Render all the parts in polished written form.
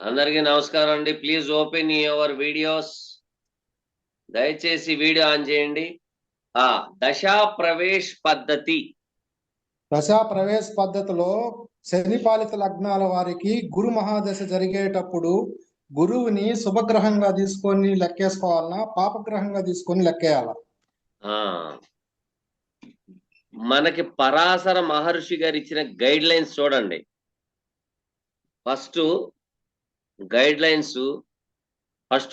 అందరికీ నమస్కారం అండి. Please open your videos. దయచేసి వీడియో ఆన్ చేయండి. దశా ప్రవేశ్ పద్ధతి. దశా ప్రవేశ పద్ధతిలో శని పాలిత లగ్నాల వారికి గురు మహాదశ జరిగేటప్పుడు గురువుని శుభగ్రహంగా తీసుకొని లెక్కేసుకోవాలన్నా పాపగ్రహంగా తీసుకొని లెక్కేయాలా? మనకి పరాశర మహర్షి గారు ఇచ్చిన గైడ్ లైన్స్ చూడండి. ఫస్ట్ గైడ్ లైన్స్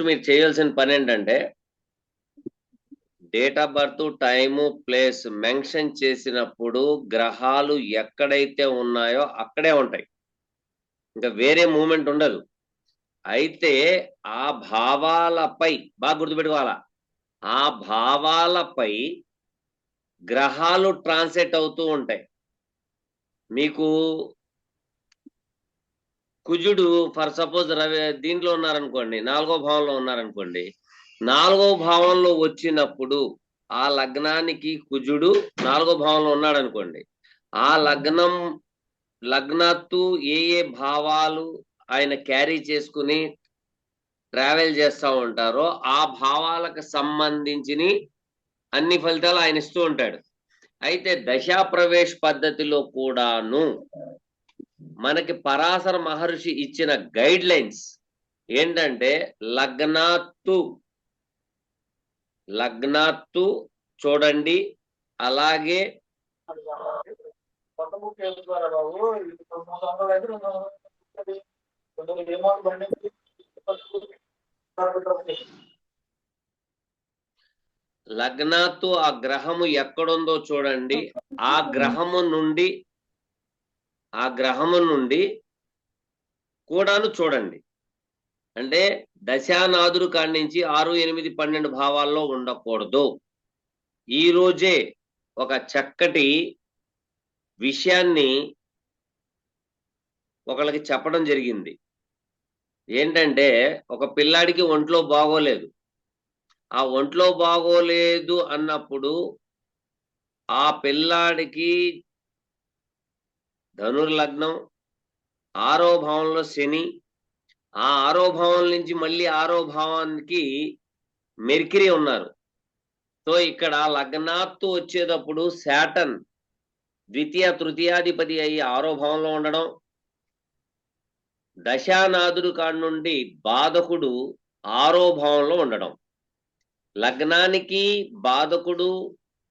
మీరు చేయాల్సిన పని ఏంటంటే date of birth, time, place mention చేసినప్పుడు గ్రహాలు ఎక్కడైతే ఉన్నాయో అక్కడే ఉంటాయి, ఇంకా వేరే మూమెంట్ ఉండదు. అయితే ఆ భావాలపై బాగా గుర్తుపెట్టుకోవాలా, ఆ భావాలపై గ్రహాలు ట్రాన్సెట్ అవుతూ ఉంటాయి. మీకు కుజుడు ఫర్ సపోజ్ రవి దీంట్లో ఉన్నారనుకోండి, 4వ భావంలో ఉన్నారనుకోండి, 4వ భావంలో వచ్చినప్పుడు ఆ లగ్నానికి కుజుడు 4వ భావంలో ఉన్నాడు అనుకోండి, ఆ లగ్నత్తు ఏ భావాలు ఆయన క్యారీ చేసుకుని ట్రావెల్ చేస్తూ ఉంటారో ఆ భావాలకు సంబంధించిన అన్ని ఫలితాలు ఆయన ఇస్తూ ఉంటాడు. అయితే దశా ప్రవేశ పద్ధతిలో కూడాను మనకి పరాశర మహర్షి ఇచ్చిన గైడ్ లైన్స్ ఏంటంటే లగ్నాత్తు చూడండి, అలాగే లగ్నాత్తు ఆ గ్రహము ఎక్కడుందో చూడండి, ఆ గ్రహము నుండి కూడాను చూడండి. అంటే దశానాథుడు కాడి నుంచి 6, 8, 12 భావాల్లో ఉండకూడదు. ఈ రోజే ఒక చక్కటి విషయాన్ని ఒకళ్ళకి చెప్పడం జరిగింది. ఏంటంటే ఒక పిల్లాడికి ఒంట్లో బాగోలేదు. ఆ ఒంట్లో బాగోలేదు అన్నప్పుడు ఆ పిల్లాడికి ధనుర్లగ్నం, 6వ భావంలో శని, ఆ 6వ భావం నుంచి మళ్ళీ 6వ భావానికి మెర్క్యూరీ ఉన్నారు. సో ఇక్కడ లగ్నాత్తు వచ్చేటప్పుడు శాటర్న్ ద్వితీయ తృతీయాధిపతి అయ్యి 6వ భావంలో ఉండడం, దశానాథుడు కాడి నుండి బాధకుడు 6వ భావంలో ఉండడం, లగ్నానికి బాధకుడు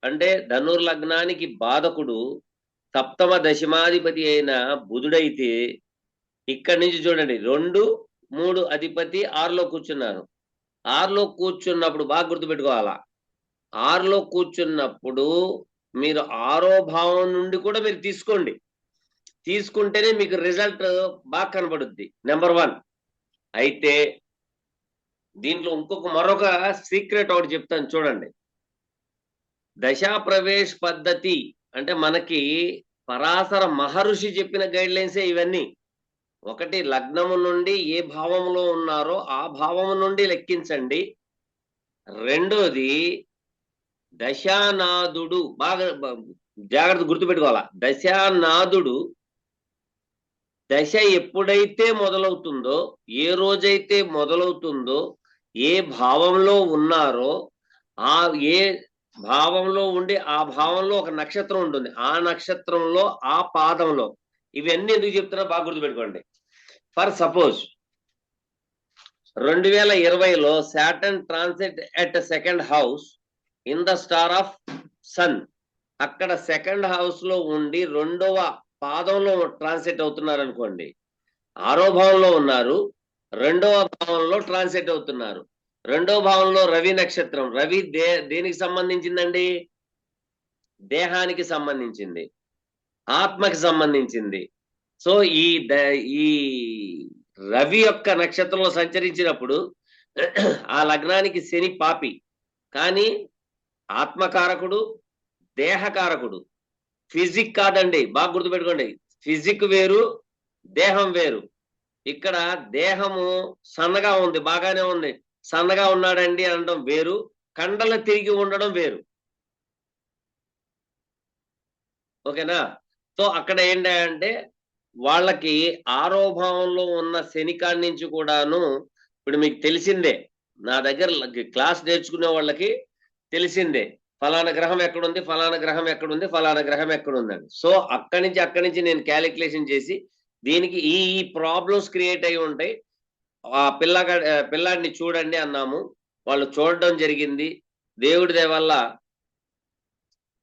అంటే ధనుర్లగ్నానికి బాధకుడు సప్తమ దశమాధిపతి అయిన బుధుడైతే ఇక్కడి నుంచి చూడండి 2, 3 అధిపతి 6లో కూర్చున్నారు. 6లో కూర్చున్నప్పుడు బాగా గుర్తుపెట్టుకోవాలా, 6లో కూర్చున్నప్పుడు మీరు 6వ భావం నుండి కూడా మీరు తీసుకుంటేనే మీకు రిజల్ట్ బాగా కనబడుద్ది. నెంబర్ 1. అయితే దీంట్లో మరొక సీక్రెట్ ఒకటి చెప్తాను చూడండి. దశా ప్రవేశ పద్ధతి అంటే మనకి పరాశర మహర్షి చెప్పిన గైడ్ లైన్సే ఇవన్నీ. ఒకటి, లగ్నము నుండి ఏ భావంలో ఉన్నారో ఆ భావము నుండి లెక్కించండి. రెండోది, దశానాథుడు బాగా జాగ్రత్త గుర్తుపెట్టుకోవాలా, దశానాథుడు దశ ఎప్పుడైతే మొదలవుతుందో, ఏ రోజైతే మొదలవుతుందో, ఏ భావంలో ఉన్నారో ఆ ఏ భావంలో ఉండి ఆ భావంలో ఒక నక్షత్రం ఉంటుంది, ఆ నక్షత్రంలో ఆ పాదంలో ఇవన్నీ ఎందుకు చెప్తున్నా బాగా గుర్తుపెట్టుకోండి. ఫర్ సపోజ్ 2020లో Saturn transit at second house in the star of sun, అక్కడ సెకండ్ హౌస్ లో ఉండి 2వ పాదంలో ట్రాన్సిట్ అవుతున్నారు అనుకోండి, 6వ భావంలో ఉన్నారు, 2వ భావంలో ట్రాన్సిట్ అవుతున్నారు. 2వ భావంలో రవి నక్షత్రం, రవి దేనికి సంబంధించిందండి? దేహానికి సంబంధించింది, ఆత్మకి సంబంధించింది. సో ఈ రవి యొక్క నక్షత్రంలో సంచరించినప్పుడు ఆ లగ్నానికి శని పాపి, కానీ ఆత్మకారకుడు, దేహకారకుడు. ఫిజిక్ కాదండి, బాగా గుర్తుపెట్టుకోండి. ఫిజిక్ వేరు, దేహం వేరు. ఇక్కడ దేహము సన్నగా ఉంది, బాగానే ఉంది, సన్నగా ఉన్నాడండి అనడం వేరు, కండలు తిరిగి ఉండడం వేరు. ఓకేనా? సో అక్కడ ఏంటంటే వాళ్ళకి ఆరో భావంలో ఉన్న శనికాడి నుంచి కూడాను ఇప్పుడు మీకు తెలిసిందే, నా దగ్గర క్లాస్ నేర్చుకునే వాళ్ళకి తెలిసిందే, ఫలానా గ్రహం ఎక్కడుంది, ఫలానా గ్రహం ఎక్కడుంది, ఫలానా గ్రహం ఎక్కడుందని. సో అక్కడి నుంచి నేను క్యాలిక్యులేషన్ చేసి దీనికి ఈ ప్రాబ్లమ్స్ క్రియేట్ అయి ఉంటాయి, ఆ పిల్లాడిని చూడండి అన్నాము. వాళ్ళు చూడడం జరిగింది. దేవుడి దయ వల్ల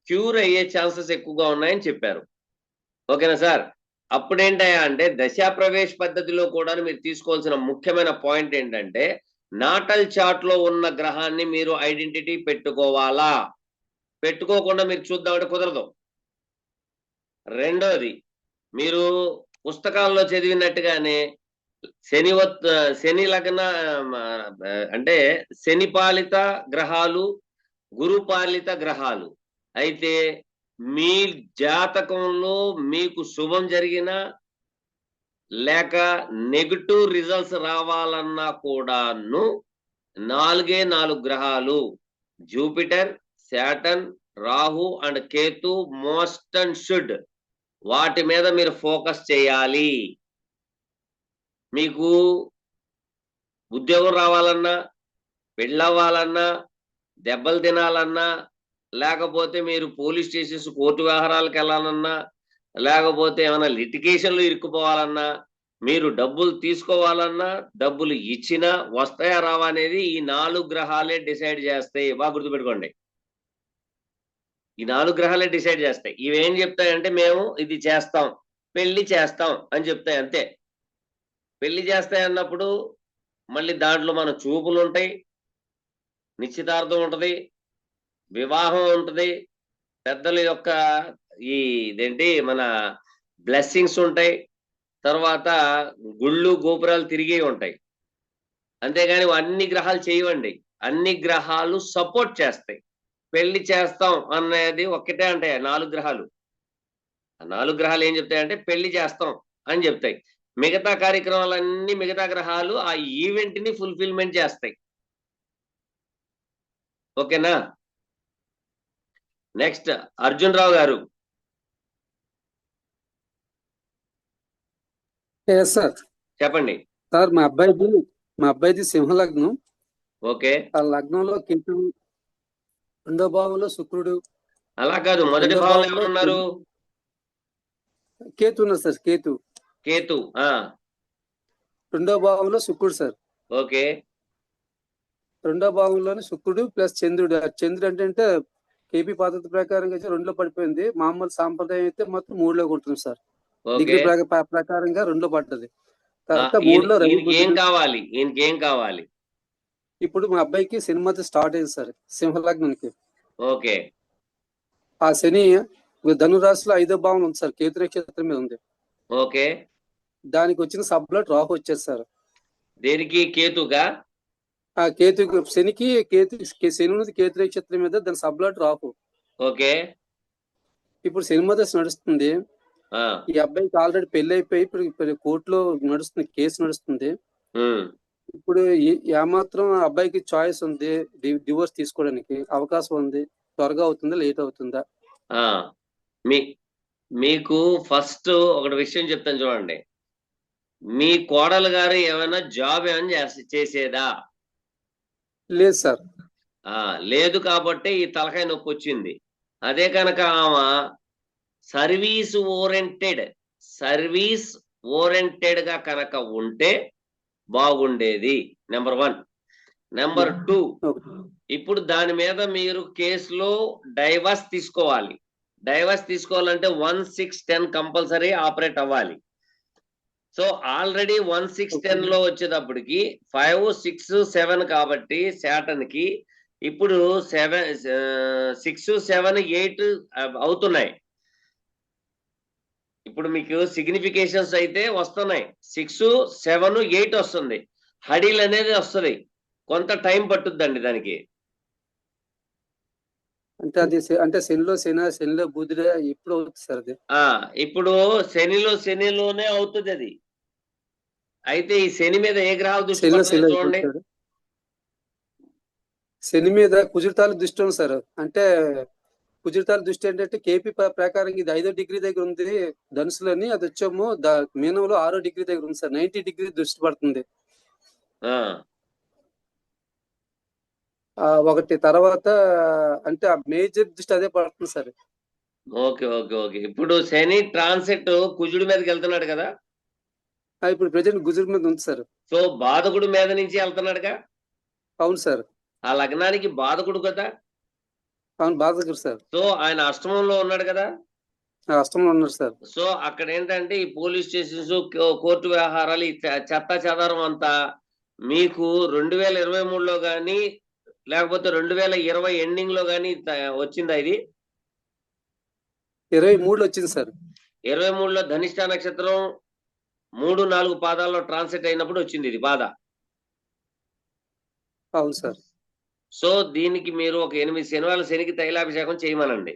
క్యూర్ అయ్యే ఛాన్సెస్ ఎక్కువగా ఉన్నాయని చెప్పారు. ఓకేనా సార్? అప్పుడేంటయ్యా అంటే దశాప్రవేశ్ పద్ధతిలో కూడా మీరు తీసుకోవాల్సిన ముఖ్యమైన పాయింట్ ఏంటంటే నాటల్ చార్ట్ లో ఉన్న గ్రహాన్ని మీరు ఐడెంటిటీ పెట్టుకోవాలా. పెట్టుకోకుండా మీరు చూద్దామంటే కుదరదు. రెండోది, మీరు పుస్తకాల్లో చదివినట్టుగానే శని లగ్న అంటే శని పాలిత గ్రహాలు, గురు పాలిత గ్రహాలు అయితే మీ జాతకంలో మీకు శుభం జరిగినా లేక నెగటివ్ రిజల్ట్స్ రావాలన్నా కూడాను 4 గ్రహాలు, Jupiter, Saturn, Rahu and Ketu most and should, వాటి మీద మీరు ఫోకస్ చేయాలి. మీకు ఉద్యోగం రావాలన్నా, పెళ్ళవ్వాలన్నా, దెబ్బలు తినాలన్నా, లేకపోతే మీరు పోలీస్ స్టేషన్స్ కోర్టు వ్యవహారాలకు వెళ్ళాలన్నా, లేకపోతే ఏమైనా లిటిగేషన్లు ఇరుక్కుపోవాలన్నా, మీరు డబ్బులు తీసుకోవాలన్నా, డబ్బులు ఇచ్చినా వస్తాయా రావా అనేది ఈ 4 గ్రహాలే డిసైడ్ చేస్తాయి. బాగా గుర్తుపెట్టుకోండి, ఈ 4 గ్రహాలే డిసైడ్ చేస్తాయి. ఇవేం చెప్తాయంటే మేము ఇది చేస్తాం, పెళ్లి చేస్తాం అని చెప్తాయి అంతే. పెళ్లి చేస్తాయి అన్నప్పుడు మళ్ళీ దాంట్లో మన చూపులు ఉంటాయి, నిశ్చితార్థం ఉంటది, వివాహం ఉంటది, పెద్దల యొక్క ఇదేంటి మన బ్లెస్సింగ్స్ ఉంటాయి, తర్వాత గుళ్ళు గోపురాలు తిరిగి ఉంటాయి. అంతేగాని అన్ని గ్రహాలు చేయవండి. అన్ని గ్రహాలు సపోర్ట్ చేస్తాయి. పెళ్లి చేస్తాం అనేది ఒక్కటే అంటే 4 గ్రహాలు. ఆ 4 గ్రహాలు ఏం చెప్తాయంటే పెళ్లి చేస్తాం అని చెప్తాయి. మిగతా కార్యక్రమాలన్నీ మిగతా గ్రహాలు ఆ ఈవెంట్ ని ఫుల్ఫిల్మెంట్ చేస్తాయి. ఓకేనా? నెక్స్ట్ అర్జున్ రావు గారు సార్ చెప్పండి. సార్ మా అబ్బాయిది సింహ లగ్నం. ఓకే, ఆ లగ్నంలో కేతు, రెండో భావంలో శుక్రుడు. అలా కాదు, మొదటి భావంలో ఎవరున్నారు? కేతు ఉన్నారు సార్. కేతు రెండో భావంలో శుక్రుడు సార్. ఓకే, రెండో భావంలోనే శుక్రుడు ప్లస్ చంద్రుడు. చంద్రుడు అంటే కేపీ పద్ధతి ప్రకారంగా అయితే 2లో పడిపోయింది. మామూలు సాంప్రదాయం అయితే మొత్తం 3లోకి ఉంటుంది సార్. డిగ్రీ ప్రకారంగా 2లో పడ్డది. తర్వాత 3లో ఏం కావాలి, ఈయనకేం కావాలి? ఇప్పుడు మా అబ్బాయికి సినిమా స్టార్ట్ అయింది సార్ సింహ లగ్నానికి. ఓకే, ఆ శని ధనురాశిలో 5వ భావం ఉంది సార్, కేతు నక్షత్రం మీద ఉంది. ఓకే, దానికి వచ్చిన సబ్లట్ రాహు వచ్చేది సార్. దేనికి? కేతుగా? ఆ కేతు శనికి శని ఉన్నది కేతు నక్షత్రం మీద, దాని సబ్లట్ రాహు. ఓకే, ఇప్పుడు సినిమా దశ నడుస్తుంది. ఈ అబ్బాయికి ఆల్రెడీ పెళ్లి అయిపోయి ఇప్పుడు కోర్టులో నడుస్తుంది, కేసు నడుస్తుంది. ఇప్పుడు ఏమాత్రం అబ్బాయికి చాయిస్ ఉంది, డివోర్స్ తీసుకోవడానికి అవకాశం ఉంది. త్వరగా అవుతుందా, లేట్ అవుతుందా? మీకు ఫస్ట్ ఒకటి విషయం చెప్తాను చూడండి. మీ కోడలు గారు ఏమైనా జాబ్ ఏమైనా చేసేదా? లేదు సార్. లేదు కాబట్టి ఈ తలకాయ నొప్పి వచ్చింది. అదే కనుక ఆమె సర్వీస్ ఓరియంటెడ్ గా కనుక ఉంటే బాగుండేది. నెంబర్ 1. నెంబర్ 2, ఇప్పుడు దాని మీద మీరు కేసులో డైవర్స్ తీసుకోవాలి. డైవర్స్ తీసుకోవాలంటే 1/6/10 కంపల్సరీ ఆపరేట్ అవ్వాలి. సో ఆల్రెడీ 1/6/10 లో వచ్చేటప్పటికి 5, 6, 7 కాబట్టి శాటర్న్ కి ఇప్పుడు 6, 7, 8 అవుతున్నాయి. ఇప్పుడు మీకు సిగ్నిఫికేషన్స్ అయితే వస్తున్నాయి. 6, 7, 8 వస్తుంది. హడీల్ అనేది వస్తుంది. కొంత టైం పట్టుద్దండి దానికి. అంటే అది అంటే శనిలో బుధుడు ఎప్పుడు అవుతుంది సార్ అది? ఇప్పుడు శనిలోనే అవుతుంది అది. అయితే ఈ శని మీద ఏ గ్రహాలు దృష్టి చూడండి. శని మీద కుజుతాలు దృష్టి ఉంది సార్. అంటే కుజుతాల దృష్టి ఏంటంటే కేపీ ప్రకారం ఇది 5వ డిగ్రీ దగ్గర ఉంది ధనుసులని, అది వచ్చేమో మీనంలో 6వ డిగ్రీ దగ్గర ఉంది సార్. 90 డిగ్రీ దృష్టి పడుతుంది ఒకటి. తర్వాత అంటే ఆ మేజర్ దృష్టి అదే పడుతుంది సార్. Okay okay okay. ఇప్పుడు శని ట్రాన్సిట్ కుజుడి మీదకి వెళ్తున్నాడు కదా, ఇప్పుడు ప్రెజెంట్ గుజుడు మీద ఉంది సార్. సో బాధకుడు మీద నుంచి వెళ్తున్నాడుగా. అవును సార్. ఆ లగ్నానికి బాధకుడు కదా. అవును, బాధకుడు సార్. సో ఆయన అష్టమంలో ఉన్నాడు కదా. అష్టంలో ఉన్నారు సార్. సో అక్కడ ఏంటంటే ఈ పోలీస్ స్టేషన్స్, కోర్టు వ్యవహారాలు, ఈ చెత్త చెదారం అంతా మీకు 2023లో గానీ లేకపోతే 2020 ఎండింగ్ లో గానీ వచ్చిందా? ఇది 23లో వచ్చింది సార్. 23లో ధనిష్ట నక్షత్రం 3-4 పాదాల్లో ట్రాన్సిట్ అయినప్పుడు వచ్చింది ఇది బాధ. అవును సార్. సో దీనికి మీరు ఒక 8 శనివారాల శనికి తైలాభిషేకం చేయమనండి.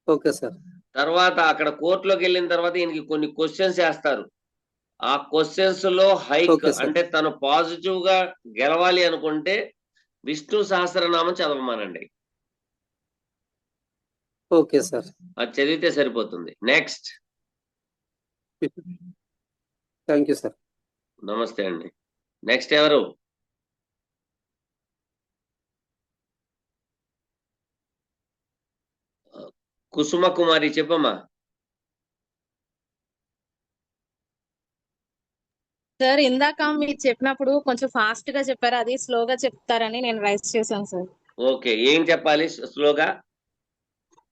Okay sir. తర్వాత అక్కడ కోర్టులోకి వెళ్ళిన తర్వాత ఈయనకి కొన్ని క్వశ్చన్స్ వేస్తారు. ఆ క్వశ్చన్స్ లో హైక్ అంటే తను పాజిటివ్ గా గెలవాలి అనుకుంటే విష్ణు సహస్రనామం చదవమానండి. Okay sir. అది చదివితే సరిపోతుంది. Next. Thank you sir. Namaste అండి. నెక్స్ట్ ఎవరు? కుసుమ కుమారి, చెప్పమ్మా. సార్ ఇందాక మీరు చెప్పినప్పుడు కొంచెం ఫాస్ట్ గా చెప్పారు, అది స్లోగా చెప్తారని నేను రైస్ చేశాను సార్. ఓకే, ఏం చెప్పాలి స్లోగా?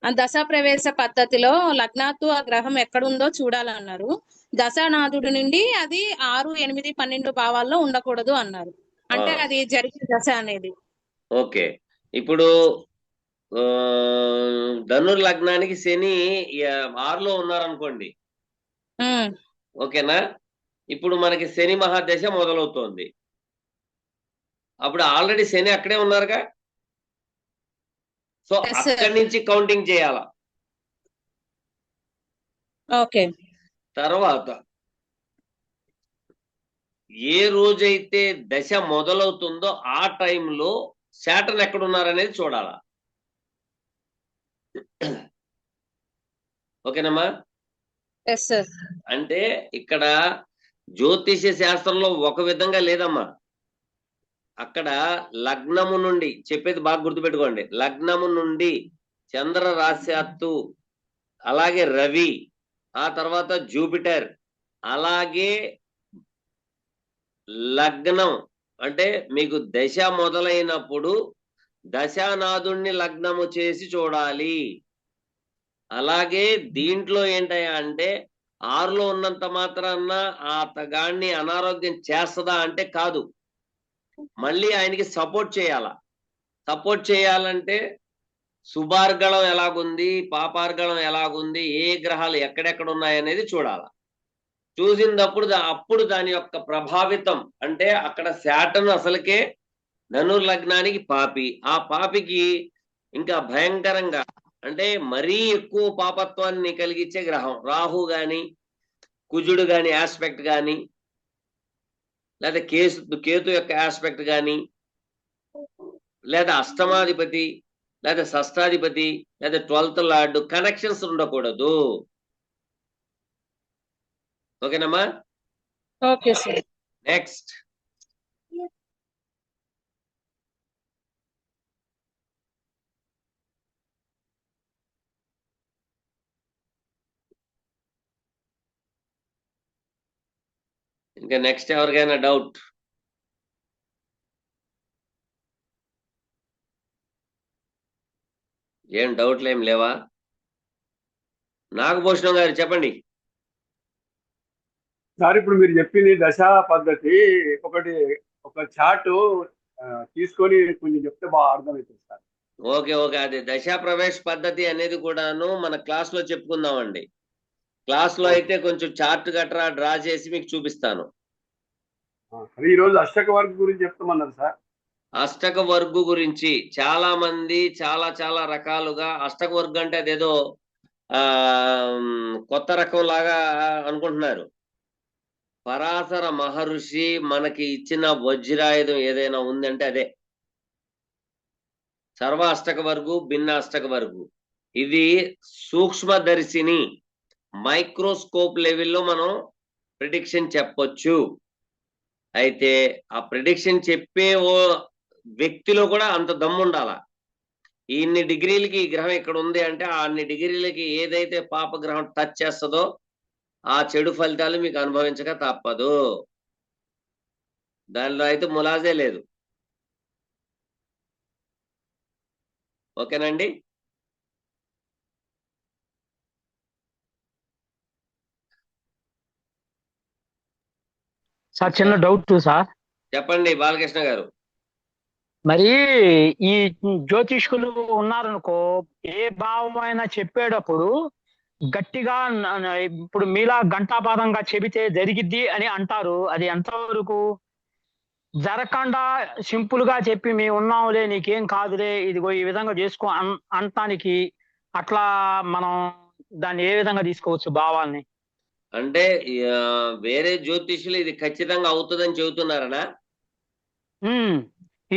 దశా ప్రవేశ పద్ధతిలో లగ్నాత్తు ఆ గ్రహం ఎక్కడుందో చూడాలన్నారు. దశానాథుడి నుండి అది 6, 8, 12 భావాల్లో ఉండకూడదు అన్నారు. అంటే అది జరిగే దశ అనేది. ఓకే, ఇప్పుడు ధనుర్ లగ్నానికి శని 6లో ఉన్నారనుకోండి, ఓకేనా? ఇప్పుడు మనకి శని మహాదశ మొదలవుతోంది. అప్పుడు ఆల్రెడీ శని అక్కడే ఉన్నారుగా, సో అక్కడి నుంచి కౌంటింగ్ చేయాల. ఓకే. తర్వాత ఏ రోజైతే దశ మొదలవుతుందో ఆ టైంలో శాటర్న్ ఎక్కడున్నారనేది చూడాల. ఓకేనమ్మా? అంటే ఇక్కడ జ్యోతిష శాస్త్రంలో ఒక విధంగా లేదమ్మా. అక్కడ లగ్నము నుండి చెప్పేది బాగా గుర్తుపెట్టుకోండి. లగ్నము నుండి చంద్ర రాశ్యాత్తు, అలాగే రవి, ఆ తర్వాత జూపిటర్, అలాగే లగ్నం అంటే మీకు దశ మొదలైనప్పుడు దశానాథుణ్ణి లగ్నము చేసి చూడాలి. అలాగే దీంట్లో ఏంటయ్యా అంటే 6లో ఉన్నంత మాత్రాన ఆ తగాన్ని అనారోగ్యం చేస్తుందా అంటే కాదు. మళ్ళీ ఆయనకి సపోర్ట్ చేయాల. సపోర్ట్ చేయాలంటే శుభార్గళం ఎలాగుంది, పాపార్గళం ఎలాగుంది, ఏ గ్రహాలు ఎక్కడెక్కడ ఉన్నాయనేది చూడాల. చూసినప్పుడు దాని యొక్క ప్రభావితం అంటే అక్కడ శాటర్న్ అసలుకే ధనుర్ లగ్నానికి పాపి, ఆ పాపికి ఇంకా భయంకరంగా అంటే మరీ ఎక్కువ పాపత్వాన్ని కలిగించే గ్రహం రాహు గాని, కుజుడు గాని ఆస్పెక్ట్ గాని, లేదా కేతు యొక్క ఆస్పెక్ట్ గాని, లేదా అష్టమాధిపతి, లేదా షష్టాధిపతి, లేదా 12th లార్డ్ కనెక్షన్స్ ఉండకూడదు. ఓకేనమ్మా? Okay sir. నెక్స్ట్. ఇంకా నెక్స్ట్ ఎవరికైనా డౌట్? ఏం డౌట్లు ఏం లేవా? నాగభూషణం గారు చెప్పండి. సార్ ఇప్పుడు మీరు చెప్పింది దశా పద్ధతి ఒక చార్ట్ తీసుకొని కొంచెం చెప్తే బాగా అర్థమవుతుంది సార్. ఓకే ఓకే, అది దశా ప్రవేశ పద్ధతి అనేది కూడాను మన క్లాస్ లో చెప్పుకుందామండి. క్లాస్ లో అయితే కొంచెం చార్ట్ గట్రా డ్రా చేసి మీకు చూపిస్తాను. ఈ రోజు అష్టక వర్గ గురించి చెప్తామన్నారు సార్. అష్టక వర్గు గురించి చాలా మంది చాలా రకాలుగా అష్టక వర్గం అంటే అదేదో కొత్త రకం లాగా అనుకుంటున్నారు. పరాశర మహర్షి మనకి ఇచ్చిన వజ్రాయుధం ఏదైనా ఉందంటే అదే. సర్వ అష్టక వర్గు, భిన్న అష్టక వర్గు. ఇది సూక్ష్మదర్శిని, మైక్రోస్కోప్ లెవెల్లో మనం ప్రిడిక్షన్ చెప్పొచ్చు. అయితే ఆ ప్రిడిక్షన్ చెప్పే ఓ వ్యక్తిలో కూడా అంత దమ్ము ఉండాల. ఇన్ని డిగ్రీలకి ఈ గ్రహం ఇక్కడ ఉంది అంటే అన్ని డిగ్రీలకి ఏదైతే పాప గ్రహం టచ్ చేస్తుందో ఆ చెడు ఫలితాలు మీకు అనుభవించక తప్పదు. దానిలో అయితే ములాజే లేదు. ఓకేనండి. సార్ చిన్న డౌట్ సార్. చెప్పండి బాలకృష్ణ గారు. మరి ఈ జ్యోతిష్కులు ఉన్నారనుకో, ఏ భావం అయినా చెప్పేటప్పుడు గట్టిగా ఇప్పుడు మీలా ఘంటాపాదంగా చెబితే జరిగిద్ది అని అంటారు. అది ఎంతవరకు జరగకుండా సింపుల్ గా చెప్పి మేము ఉన్నాంలే నీకేం కాదులే ఇదిగో ఈ విధంగా చేసుకో అనటానికి అట్లా మనం దాన్ని ఏ విధంగా తీసుకోవచ్చు భావాల్ని? అంటే వేరే జ్యోతిష్యులు ఇది ఖచ్చితంగా అవుతుందని చెబుతున్నారనా?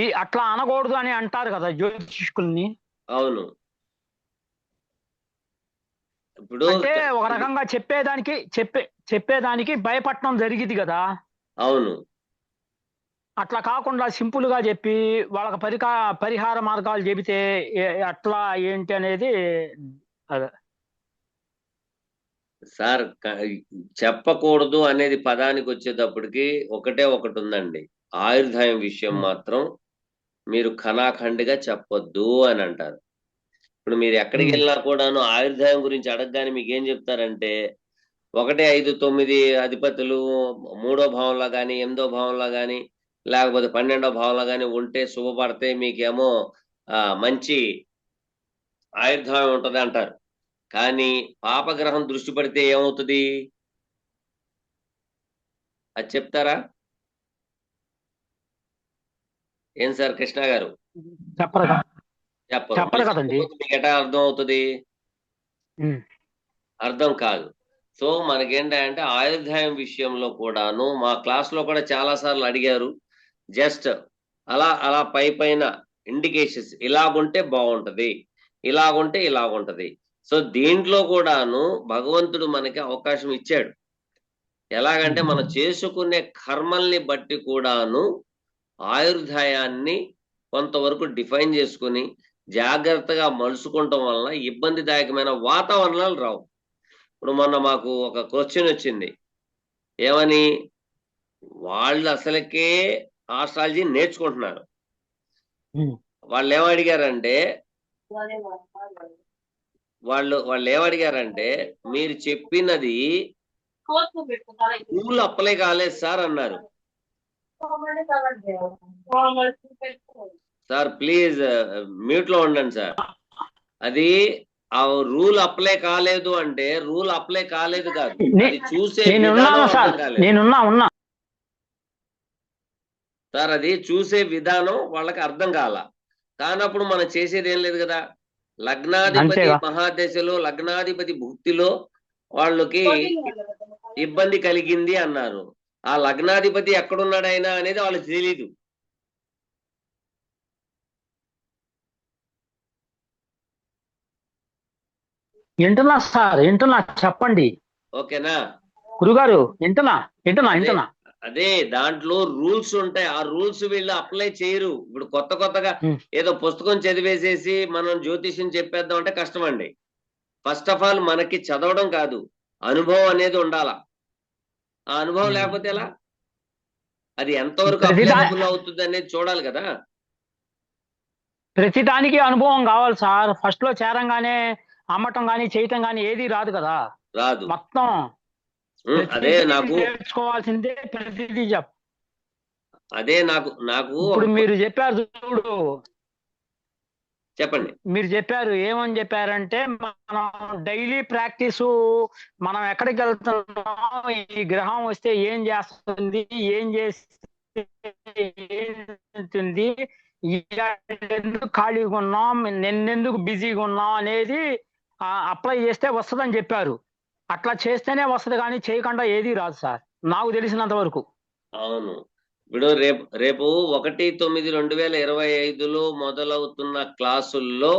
ఈ అట్లా అనకూడదు అని అంటారు కదా జ్యోతిష్కుల్ని. అవును. ఇప్పుడు అంటే ఒక రకంగా చెప్పేదానికి భయపడటం జరిగింది కదా. అవును. అట్లా కాకుండా సింపుల్ గా చెప్పి వాళ్ళకి పరిహార మార్గాలు చెబితే అట్లా ఏంటి అనేది అదే సార్. చెప్పకూడదు అనేది పదానికి వచ్చేటప్పటికి ఒకటే ఒకటి ఉందండి. ఆయుర్దాయం విషయం మాత్రం మీరు ఖనాఖండిగా చెప్పొద్దు అని అంటారు. ఇప్పుడు మీరు ఎక్కడికి వెళ్ళినా కూడాను ఆయుర్దాయం గురించి అడగగానే మీకు ఏం చెప్తారంటే 1, 5, 9 అధిపతులు 3వ భావంలో కానీ 8వ భావంలో కానీ లేకపోతే 12వ భావంలో కానీ ఉంటే శుభపడితే మీకేమో మంచి ఆయుర్దాయం ఉంటది అంటారు. కానీ పాపగ్రహం దృష్టి పడితే ఏమవుతుంది అది చెప్తారా? ఏం సార్ కృష్ణ గారు? చెప్పరు కదండి. మీకు ఎట్లా అర్థం అవుతుంది? అర్థం కాదు. సో మనకేంటంటే ఆయుర్దాయం విషయంలో కూడాను మా క్లాస్ లో కూడా చాలా సార్లు అడిగారు. జస్ట్ అలా పైన ఇండికేషన్స్ ఇలాగుంటే బాగుంటది, ఇలాగుంటే ఇలాగుంటది. సో దీంట్లో కూడాను భగవంతుడు మనకి అవకాశం ఇచ్చాడు. ఎలాగంటే మనం చేసుకునే కర్మల్ని బట్టి కూడాను ఆయుర్దాయాన్ని కొంతవరకు డిఫైన్ చేసుకుని జాగ్రత్తగా మలుచుకోవటం వలన ఇబ్బందిదాయకమైన వాతావరణాలు రావు. ఇప్పుడు మొన్న మాకు ఒక క్వశ్చన్ వచ్చింది. ఏమని? వాళ్ళు అసలుకే ఆస్ట్రాలజీ నేర్చుకుంటున్నారు. వాళ్ళు ఏమడిగారంటే మీరు చెప్పినది రూల్ అప్లై కాలేదు సార్ అన్నారు. సార్ ప్లీజ్ మ్యూట్ లో ఉండండి సార్. అది ఆ రూల్ అప్లై కాలేదు అంటే రూల్ అప్లై కాలేదు కాదు, అది చూసే విధానం సార్. అది చూసే విధానం వాళ్ళకి అర్థం కాల. కానప్పుడు మనం చేసేది ఏం లేదు కదా. లగ్నాధిపతి మహాదశలో లగ్నాధిపతి భుక్తిలో వాళ్ళకి ఇబ్బంది కలిగింది అన్నారు. ఆ లగ్నాధిపతి ఎక్కడున్నాడైనా అనేది వాళ్ళకి తెలీదు. వింటున్నా సార్, వింటున్నా, చెప్పండి. ఓకేనా గురుగారు? వింటున్నా. అదే దాంట్లో రూల్స్ ఉంటాయి. ఆ రూల్స్ వీళ్ళు అప్లై చేయరు. ఇప్పుడు కొత్తగా ఏదో పుస్తకం చదివేసేసి మనం జ్యోతిష్యం చెప్పేద్దాం అంటే కష్టం అండి. ఫస్ట్ ఆఫ్ ఆల్ మనకి చదవడం కాదు, అనుభవం అనేది ఉండాలా. ఆ అనుభవం లేకపోతే ఎలా? అది ఎంతవరకు అప్లికబుల్ అవుతుంది అనేది చూడాలి కదా. ప్రతిదానికి అనుభవం కావాలి సార్. ఫస్ట్ లో చేరంగానే అమ్మటం గానీ చేయటం గానీ ఏది రాదు కదా. రాదు మొత్తం. అదే నాకు నేర్చుకోవాల్సిందే ప్రతిదీ. అదే నాకు ఇప్పుడు మీరు చెప్పారు చూడు, చెప్పండి. మీరు చెప్పారు ఏమని చెప్పారంటే మనం డైలీ ప్రాక్టీసు, మనం ఎక్కడికి వెళ్తున్నాం, ఈ గ్రహం వస్తే ఏం చేస్తుంది, ఏం చేస్తుంది, ఎందుకు ఖాళీగా ఉన్నాం, నిన్నెందుకు బిజీగా ఉన్నాం అనేది అప్లై చేస్తే వస్తుందని చెప్పారు. అట్లా చేస్తేనే వస్తుంది కానీ చేయకుండా ఏది రాదు సార్, నాకు తెలిసినంత వరకు. అవును. ఇప్పుడు రేపు 1/9/2025 మొదలవుతున్న క్లాసుల్లో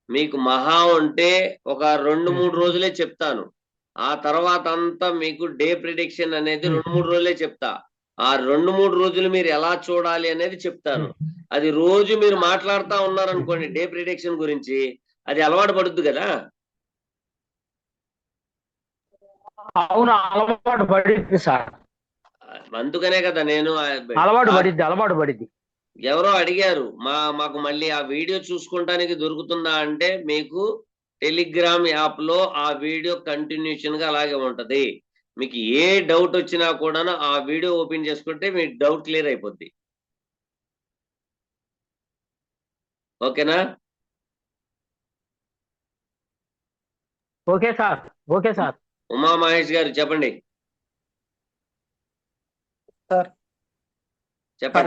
మీకు మహా ఉంటే ఒక 2-3 రోజులే చెప్తాను. ఆ తర్వాత అంతా మీకు డే ప్రిడిక్షన్ అనేది 2-3 రోజులే చెప్తా. ఆ 2-3 రోజులు మీరు ఎలా చూడాలి అనేది చెప్తాను. అది రోజు మీరు మాట్లాడుతా ఉన్నారనుకోండి డే ప్రిడిక్షన్ గురించి, అది అలవాటు పడుద్ది కదా. అవును, అలవాటు పడిద్ది సార్, అందుకనే కదా నేను అలవాటు పడిద్ది. ఎవరో అడిగారు మాకు మళ్ళీ ఆ వీడియో చూసుకుంటానికి దొరుకుతుందా అంటే, మీకు టెలిగ్రామ్ యాప్ లో ఆ వీడియో కంటిన్యూషన్ గా అలాగే ఉంటది. మీకు ఏ డౌట్ వచ్చినా కూడా ఆ వీడియో ఓపెన్ చేసుకుంటే మీకు డౌట్ క్లియర్ అయిపోద్ది. ఓకేనా? Okay sir, okay sir. Uma Mahesh గారు చెప్పండి. సార్ చెప్పండి.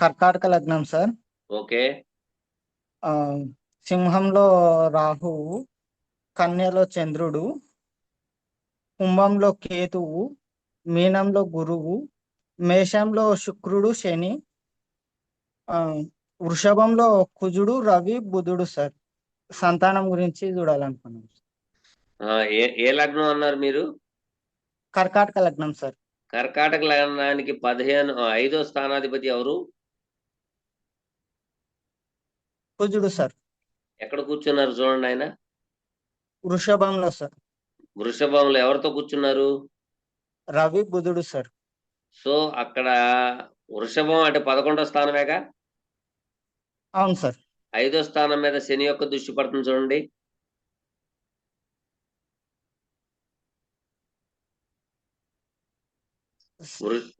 కర్కాటక లగ్నం సార్. ఓకే. సింహంలో రాహువు, కన్యలో చంద్రుడు, కుంభంలో కేతువు, మీనంలో గురువు, మేషంలో శుక్రుడు శని, వృషభంలో కుజుడు రవి బుధుడు సార్. సంతానం గురించి చూడాలనుకున్నాం. ఏ లగ్నం అన్నారు మీరు? కర్కాటక లగ్నం సార్. కర్కాటక లగ్నానికి 5వ స్థానాధిపతి ఎవరు? కుజుడు సార్. ఎక్కడ కూర్చున్నారు చూడండి ఆయన. వృషభంలో సార్. వృషభంలో ఎవరితో కూర్చున్నారు? రవి బుధుడు సార్. సో అక్కడ వృషభం అంటే 11వ స్థానమేగా. అవును సార్. 5వ స్థానం మీద శని యొక్క దృష్టి పడుతుంది చూడండి.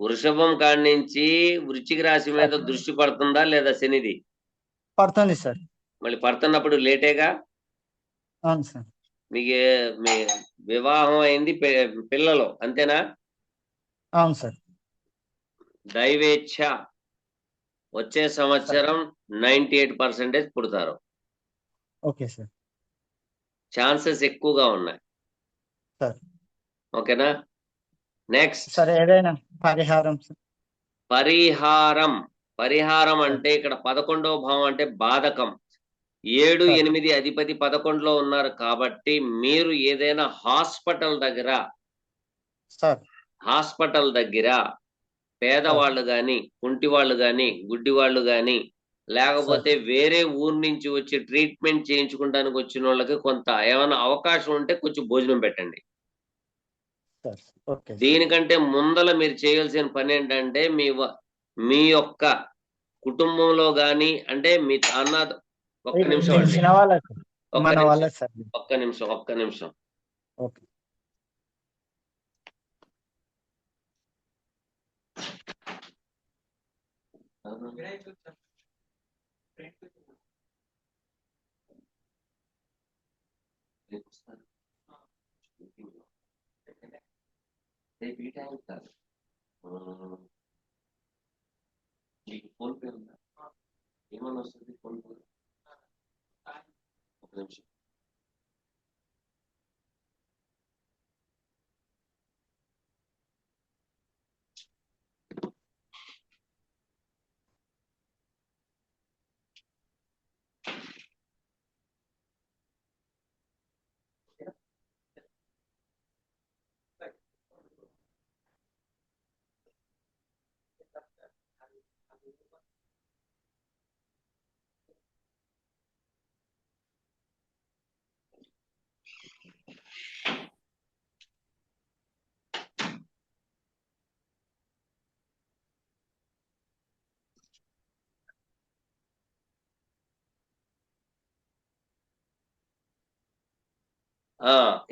వృషభం కాడి నుంచి వృశ్చిక రాశి మీద దృష్టి పడుతుందా లేదా శనిది? పడుతుంది సార్. మళ్ళీ పడుతున్నప్పుడు లేటేగా. అవును సార్. మీకు మీ వివాహం అయింది, పిల్లలు అంతేనా? అవును సార్. దైవేచ్ఛ వచ్చే సంవత్సరం 98% పుడతారు. Okay sir. ఛాన్సెస్ ఎక్కువగా ఉన్నాయి సార్. ఓకేనా? నెక్స్ట్ సరే, ఏదైనా పరిహారం సార్. పరిహారం అంటే ఇక్కడ 11వ భావం అంటే బాధకం. 7, 8 అధిపతి 11లో ఉన్నారు కాబట్టి మీరు ఏదైనా హాస్పిటల్ దగ్గర పేదవాళ్ళు గాని, కుంటి వాళ్ళు గాని, గుడ్డి వాళ్ళు గాని, లేకపోతే వేరే ఊరు నుంచి వచ్చి ట్రీట్మెంట్ చేయించుకోవడానికి వచ్చిన వాళ్ళకి కొంత ఏమైనా అవకాశం ఉంటే కొంచెం భోజనం పెట్టండి. దీనికంటే ముందల మీరు చేయాల్సిన పని ఏంటంటే మీ యొక్క కుటుంబంలో గాని, అంటే మీ ఒక్క నిమిషం ఓకే. మీకు ఫోన్ పే ఉందా? ఏమన్నా వస్తుంది ఫోన్ పే? ఒక నిమిషం.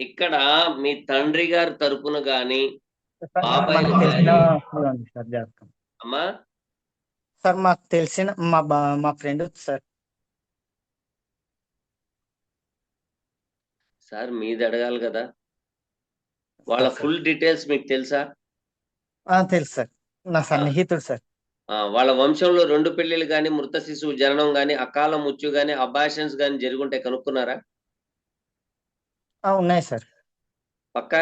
ఇక్కడ మీ తండ్రి గారి తరపున గాని, బాబాయ్ అమ్మా సార్, మాకు తెలిసిన మా ఫ్రెండ్ సార్ మీది అడగాలి కదా. వాళ్ళ ఫుల్ డీటెయిల్స్ మీకు తెలుసా? తెలుసు సార్, నా సన్నిహితుడు సార్. వాళ్ళ వంశంలో 2 పెళ్లిళ్ళు గాని, మృత శిశువు జననం గాని, అకాల మృత్యు గాని, అబార్షన్స్ గాని జరుగుంటే కనుక్కున్నారా? ఉన్నాయి సార్. పక్కా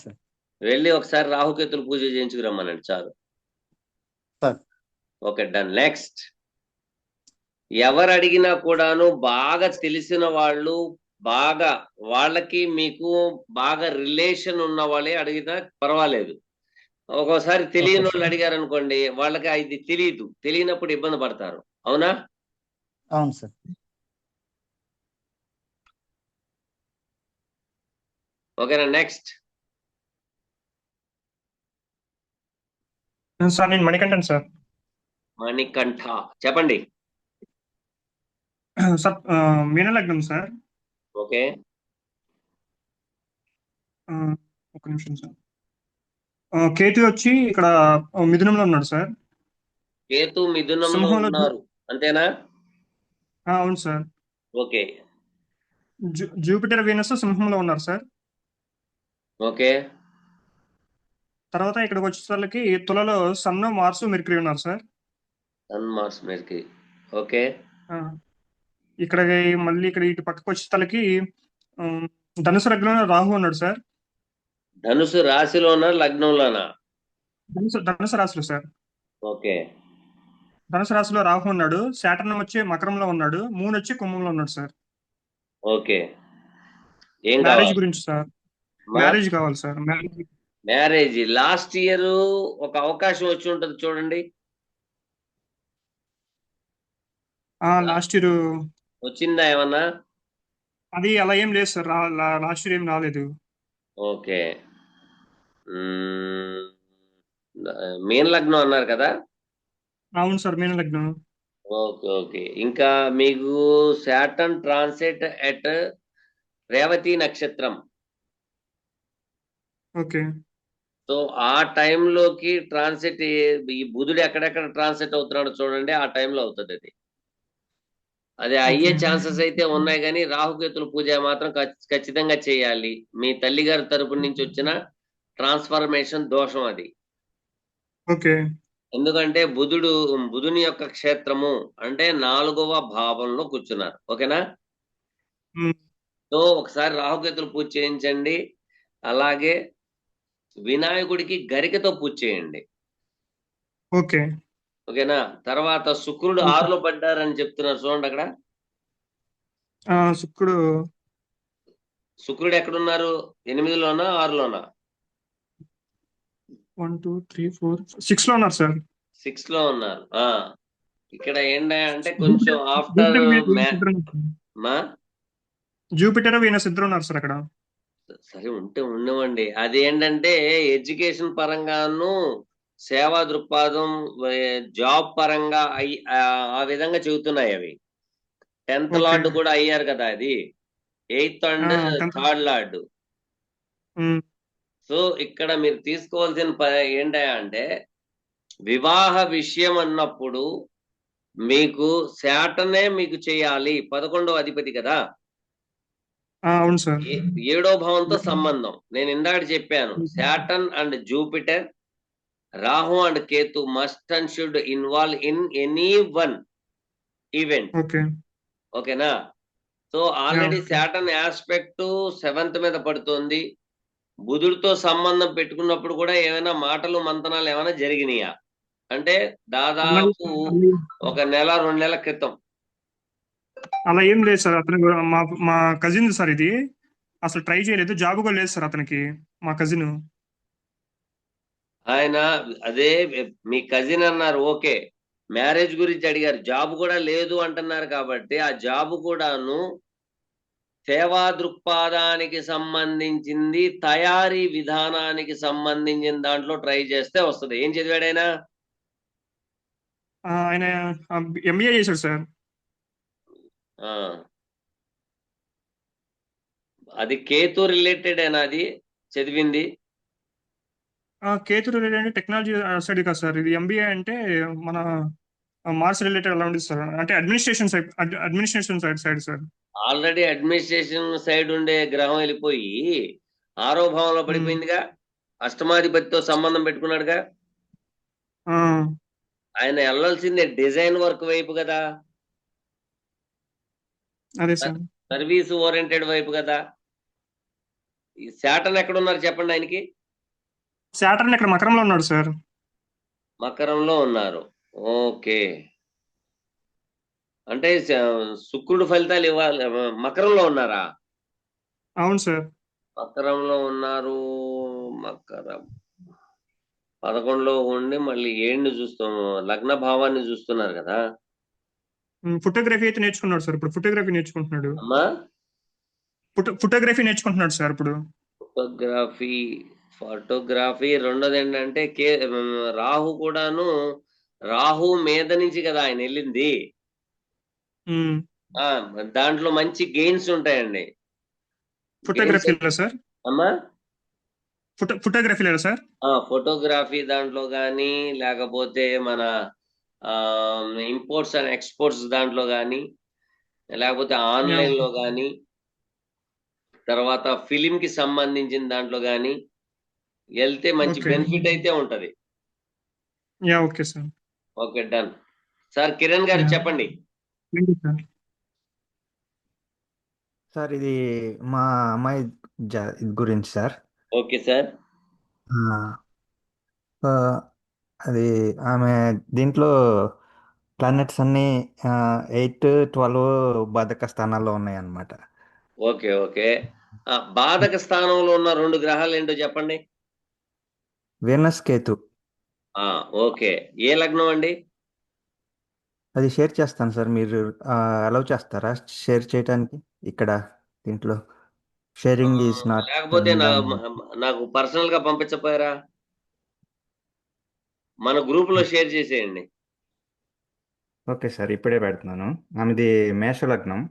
సార్. వెళ్ళి ఒకసారి రాహుకేతులు పూజ చేయించుకురమ్మనండి చాలు. సార్. Okay, done. నెక్స్ట్, ఎవరు అడిగినా కూడాను బాగా తెలిసిన వాళ్ళు, బాగా వాళ్ళకి మీకు బాగా రిలేషన్ ఉన్న వాళ్ళే అడిగినా పర్వాలేదు. ఒక్కోసారి తెలియని వాళ్ళు అడిగారు అనుకోండి, వాళ్ళకి ఇది తెలియనప్పుడు ఇబ్బంది పడతారు. అవునా? అవును సార్. ఓకేనా? నెక్స్ట్. సార్ నేను మణికంఠన్ సార్. మణికంఠ, చెప్పండి. సార్ మీన లగ్నం సార్. ఓకే, ఒక నిమిషం సార్. కేతు వచ్చి ఇక్కడ మిథునంలో ఉన్నాడు సార్. కేతు మిథునంలో సింహంలో ఉన్నారు, అంతేనా? అవును సార్. ఓకే, జూపిటర్ వీనస్ సింహంలో ఉన్నారు సార్. ఓకే, తర్వాత ఇక్కడికి వచ్చేసరికి తులలో సన్, మార్స్, మెర్క్యూరీ ఉన్నారు sir. Sun, Mars, Mercury. Okay, ఇక్కడ మళ్ళీ ఇక్కడ ఇటు పక్కకు వచ్చేసరికి ధనుసు లగ్నంలో రాహు ఉన్నాడు సార్. ధనుసు రాశిలోనా లగ్నంలోనా? ధనుసు రాశిలో సార్. ఓకే, ధనుసు రాశిలో రాహు ఉన్నాడు. శాటర్నం వచ్చి మకరంలో ఉన్నాడు. మూన్ వచ్చి కుంభంలో ఉన్నాడు సార్. ఓకే. ఏం మ్యారేజ్ కావాలి? గురించి సార్. మ్యారేజ్ కావాలి సార్. మ్యారేజ్ లాస్ట్ ఇయర్ ఒక అవకాశం వచ్చి ఉంటుంది చూడండి. లాస్ట్ ఇయర్ వచ్చిందా ఏమన్నా? అది అలా ఏం లేదు సార్. లాస్ట్ ఇయర్ ఏం రాలేదు. ఓకే. మీన లగ్నం అన్నారు కదా? అవును సార్, మీన లగ్నం. Okay, okay. ఇంకా మీకు సాటర్న్ ట్రాన్సిట్ ఎట్ రేవతి నక్షత్రం. ఓకే. సో ఆ టైంలోకి ట్రాన్సిట్, ఈ బుధుడు ఎక్కడెక్కడ ట్రాన్సిట్ అవుతున్నాడో చూడండి, ఆ టైంలో అవుతుంది అది. అది అయ్యే ఛాన్సెస్ అయితే ఉన్నాయి, కానీ రాహుకేతుల పూజ మాత్రం ఖచ్చితంగా చేయాలి. మీ తల్లిగారి తరపు నుంచి వచ్చిన ట్రాన్స్ఫర్మేషన్ దోషం అది. ఓకే. ఎందుకంటే బుధుని యొక్క క్షేత్రము అంటే 4వ భావంలో కూర్చున్నారు. ఓకేనా? సో ఒకసారి రాహుకేతుల పూజ చేయించండి. అలాగే వినాయకుడికి గరికతో పూజ చేయండి. ఓకే. ఓకేనా? తర్వాత శుక్రుడు 6లో పడ్డారని చెప్తున్నారు చూడండి అక్కడ. శుక్రుడు ఎక్కడున్నారు? 8లోనా 6లోనా? 1 2 3 4 6లో ఉన్నారు సార్. 6లో ఉన్నారు. ఇక్కడ ఏంటంటే కొంచెం ఆఫ్టర్ జూపిటర్ వీనస్ ఇద్దరు ఉన్నారు సార్ అక్కడ. సరే, ఉండవండి. అది ఏంటంటే ఎడ్యుకేషన్ పరంగాను, సేవా దృక్పథం, జాబ్ పరంగా ఆ విధంగా చెబుతున్నాయి అవి. 10th లార్డ్ కూడా అయ్యారు కదా, అది 8th and 3rd lord. So ఇక్కడ మీరు తీసుకోవాల్సిన ఏంటంటే, వివాహ విషయం అన్నప్పుడు మీకు శాటర్నే మీకు చేయాలి. 11వ అధిపతి కదా. అవును సార్. 7వ భావంతో సంబంధం. నేను ఇందాక చెప్పాను, Saturn and Jupiter, Rahu and Ketu must and should involve in any one event. ఓకేనా? So already Saturn aspect 7th మీద పడుతుంది. బుధుడితో సంబంధం పెట్టుకున్నప్పుడు కూడా ఏమైనా మాటలు మంతనాలు ఏమైనా జరిగినాయా అంటే దాదాపు 1 నెల 2 నెలల క్రితం. అలా ఏం లేదు సార్. అతను మా కజిన్ సార్. ఇది అసలు ట్రై చేయలేదు. జాబ్ కూడా లేదు సార్ అతనికి. మా కజిన్ ఆయన అదే మీ కజిన్ అన్నారు. ఓకే, మ్యారేజ్ గురించి అడిగారు. జాబ్ కూడా లేదు అంటున్నారు కాబట్టి ఆ జాబ్ కూడాను సేవా దృక్పథానికి సంబంధించింది, తయారీ విధానానికి సంబంధించిన దాంట్లో ట్రై చేస్తే వస్తుంది. ఏం చదివాడైనా? ఆయన ఎంబీఏ చేశాడు సార్. అది కేతు రిలేటెడ్ అయినా అది చదివింది? కేతు రిలేటెడ్ టెక్నాలజీ సైడ్ కదా సార్. ఇది ఎంబీఏ అంటే మన మార్స్ రిలేటెడ్ అలా ఉంది సార్. అంటే administration side sir. Already administration side ఉండే గ్రహం వెళ్ళిపోయి 6వ భావంలో పడిపోయిందిగా. అష్టమాధిపతితో సంబంధం పెట్టుకున్నాడుగా. ఆయన వెళ్ళాల్సిందే డిజైన్ వర్క్ వైపు కదా, అదే సార్, సర్వీస్ ఓరియంటెడ్ వైపు కదా. ఈ శాటర్న్ ఎక్కడ ఉన్నారు చెప్పండి ఆయనకి? సాటర్న్ ఇక్కడ మకరంలో ఉన్నాడు సార్. మకరంలో ఉన్నారు. ఓకే, అంటే శుక్రుడు ఫలితాలు ఇవ్వాలి. మకరంలో ఉన్నారా? అవును సార్. మకరంలో ఉన్నారు. మకరం 11లో ఉండి మళ్ళీ ఏడుని చూస్తాము, లగ్న భావాన్ని చూస్తున్నారు కదా. ఫోటోగ్రఫీ అయితే నేర్చుకున్నాడు సార్. ఇప్పుడు ఫోటోగ్రఫీ నేర్చుకుంటున్నాడు. అమ్మా, ఫోటోగ్రఫీ నేర్చుకుంటున్నాడు సార్ ఇప్పుడు. ఫోటోగ్రఫీ రెండోది ఏంటంటే రాహు కూడాను, రాహు మీద నుంచి కదా ఆయన వెళ్ళింది. దాంట్లో మంచి గెయిన్స్ ఉంటాయండి. ఫోటోగ్రఫీలో సార్. అమ్మా, ఫోటోగ్రఫీలో సార్. ఫోటోగ్రఫీ దాంట్లో కానీ, లేకపోతే మన ఇంపోర్ట్స్ అండ్ ఎక్స్పోర్ట్స్ దాంట్లో కానీ, లేకపోతే ఆన్లైన్ లో కానీ, తర్వాత ఫిలిం కి సంబంధించిన దాంట్లో కానీ వెళ్తే మంచి బెనిఫిట్ అయితే ఉంటది. Okay sir. Okay, done sir. Kiran గారు చెప్పండి సార్. ఇది మా అమ్మాయి గురించి సార్. Okay sir. అది ఆమె దీంట్లో ప్లానెట్స్ అన్ని 8, 12 బాధక స్థానాల్లో ఉన్నాయి అన్నమాట. Okay okay. బాధక స్థానంలో ఉన్న 2 గ్రహాలు ఏంటో చెప్పండి. వీనస్, కేతు. ఓకే, ఏ లగ్నం అండి? అది షేర్ చేస్తాను సార్. మీరు అలౌ చేస్తారా షేర్ చేయడానికి? ఇక్కడ దీంట్లో షేరింగ్ ఈస్ నాట్. లేకపోతే నాకు పర్సనల్ గా పంపించపోయారా? మన గ్రూప్ లో షేర్ చేసేయండి. ఓకే సార్, ఇప్పుడే పెడుతున్నాను. ఆమెది మేష లగ్నం.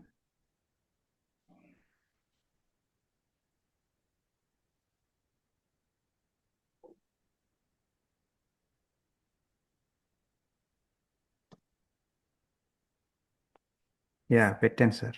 పెట్టాను సార్.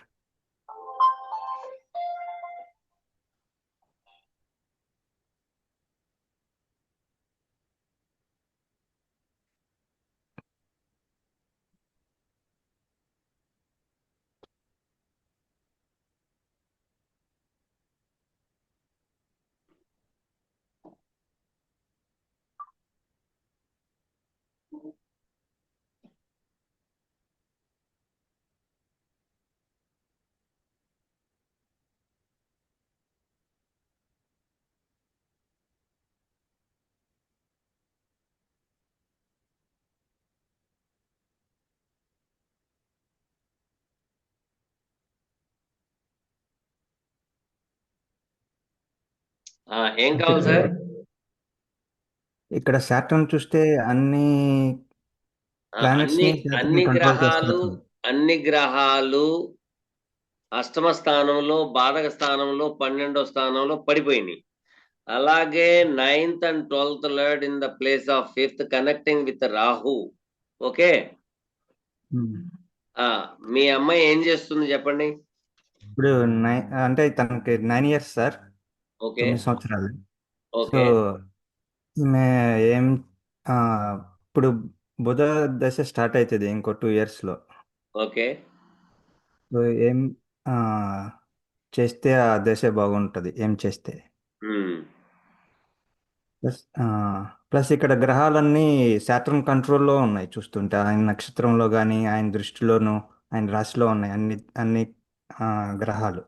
ఏం కావాలి సార్? ఇక్కడ సాటర్న్ చూస్తే అన్ని ప్లానెట్స్ అన్ని గ్రహాలు అష్టమ స్థానంలో, బాధక స్థానంలో, 12వ స్థానంలో పడిపోయినాయి. అలాగే 9th and 12th lord in the place of 5th connecting with Rahu. Okay, మీ అమ్మాయి ఏం చేస్తుంది చెప్పండి. ఇప్పుడు అంటే తనకి 9 years సార్. ఓకే, 9 సంవత్సరాలు. ఓకే. ఏం ఇప్పుడు బుధ దశ స్టార్ట్ అవుతుంది ఇంకో 2 years లో. ఓకే, ఏం చేస్తే ఆ దశ బాగుంటది, ఏం చేస్తే. ప్లస్ ఇక్కడ గ్రహాలన్నీ సాటర్న్ కంట్రోల్లో ఉన్నాయి చూస్తుంటే. ఆయన నక్షత్రంలో కానీ, ఆయన దృష్టిలోను, ఆయన రాశిలో ఉన్నాయి అన్ని గ్రహాలు.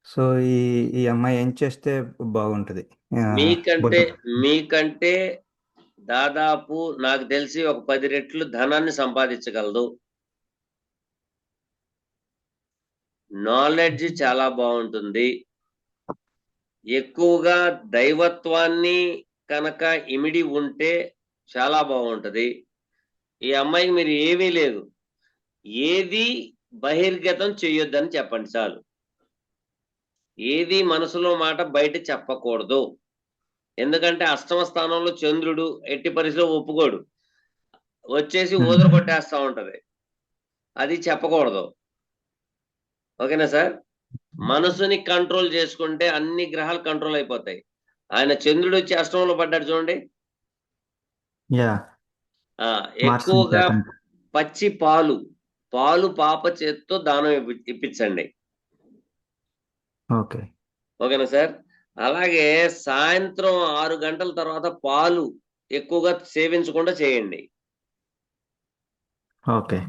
సో ఈ అమ్మాయి ఏం చేస్తే బాగుంటది? మీకంటే దాదాపు నాకు తెలిసి ఒక 10 రెట్లు ధనాన్ని సంపాదించగలదు. నాలెడ్జ్ చాలా బాగుంటుంది. ఎక్కువగా దైవత్వాన్ని కనుక ఇమిడి ఉంటే చాలా బాగుంటది. ఈ అమ్మాయికి మీరు ఏమీ లేదు, ఏది బహిర్గతం చెయ్యొద్దని చెప్పండి చాలు. ఏది మనసులో మాట బయట చెప్పకూడదు. ఎందుకంటే అష్టమ స్థానంలో చంద్రుడు ఎట్టి పరిస్థితిలో ఒప్పుకోడు, వచ్చేసి ఊదర కొట్టేస్తా ఉంటది. అది చెప్పకూడదు. ఓకేనా సార్? మనసుని కంట్రోల్ చేసుకుంటే అన్ని గ్రహాలు కంట్రోల్ అయిపోతాయి. ఆయన చంద్రుడు వచ్చి అష్టమంలో పడ్డాడు చూడండి. ఎక్కువగా పచ్చి పాలు పాలు పాప చేత్తో దానం ఇప్పించండి. ఓకే. ఓకేనా సార్? అలాగే సాయంత్రం 6 గంటల తర్వాత పాలు ఎక్కువగా సేవించకుండా చేయండి. ఓకే.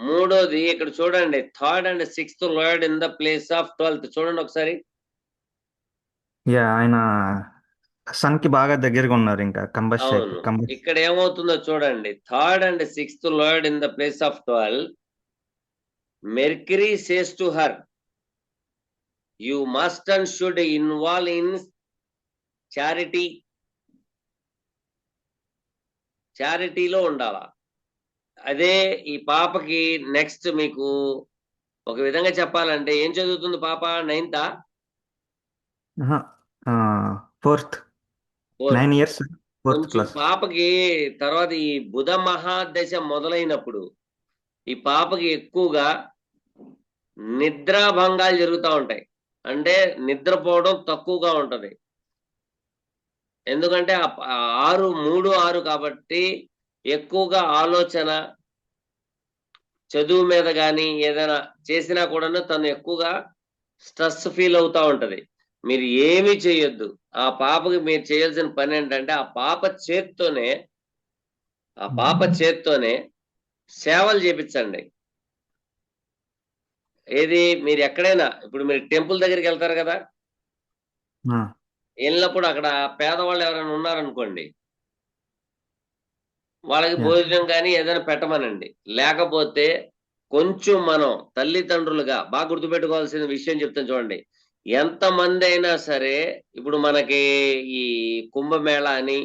మూడోది ఇక్కడ చూడండి, 3rd and 6th lord in the place of 12th. చూడండి ఒకసారి. యా, ఆయన సన్ కి బాగా దగ్గరగా ఉన్నారు, ఇంకా అవును, ఇక్కడ ఏమవుతుందో చూడండి. 3rd and 6th lord in the place of 12. Mercury says to her, you must and should involve in charity. చారిటీలో ఉండాలా. అదే ఈ పాపకి నెక్స్ట్ మీకు ఒక విధంగా చెప్పాలంటే ఏం చదువుతుంది పాప? 9th? 4th. 9 years, 4th కొంచెం class. పాపకి తర్వాత ఈ బుధ మహాదశ మొదలైనప్పుడు ఈ పాపకి ఎక్కువగా నిద్రాభంగాలు జరుగుతూ ఉంటాయి. అంటే నిద్రపోవడం తక్కువగా ఉంటది. ఎందుకంటే 6 కాబట్టి ఎక్కువగా ఆలోచన, చదువు మీద కానీ ఏదైనా చేసినా కూడా తను ఎక్కువగా స్ట్రెస్ ఫీల్ అవుతా ఉంటది. మీరు ఏమీ చేయొద్దు. ఆ పాపకి మీరు చేయాల్సిన పని ఏంటంటే ఆ పాప చేత్తోనే సేవలు చేపించండి. ఏది, మీరు ఎక్కడైనా ఇప్పుడు మీరు టెంపుల్ దగ్గరికి వెళ్తారు కదా, వెళ్ళినప్పుడు అక్కడ పేదవాళ్ళు ఎవరైనా ఉన్నారనుకోండి, వాళ్ళకి భోజనం కానీ ఏదైనా పెట్టమనండి. లేకపోతే కొంచెం మనం తల్లిదండ్రులుగా బాగా గుర్తుపెట్టుకోవాల్సిన విషయం చెప్తాను చూడండి. ఎంతమంది అయినా సరే, ఇప్పుడు మనకి ఈ కుంభమేళ అని,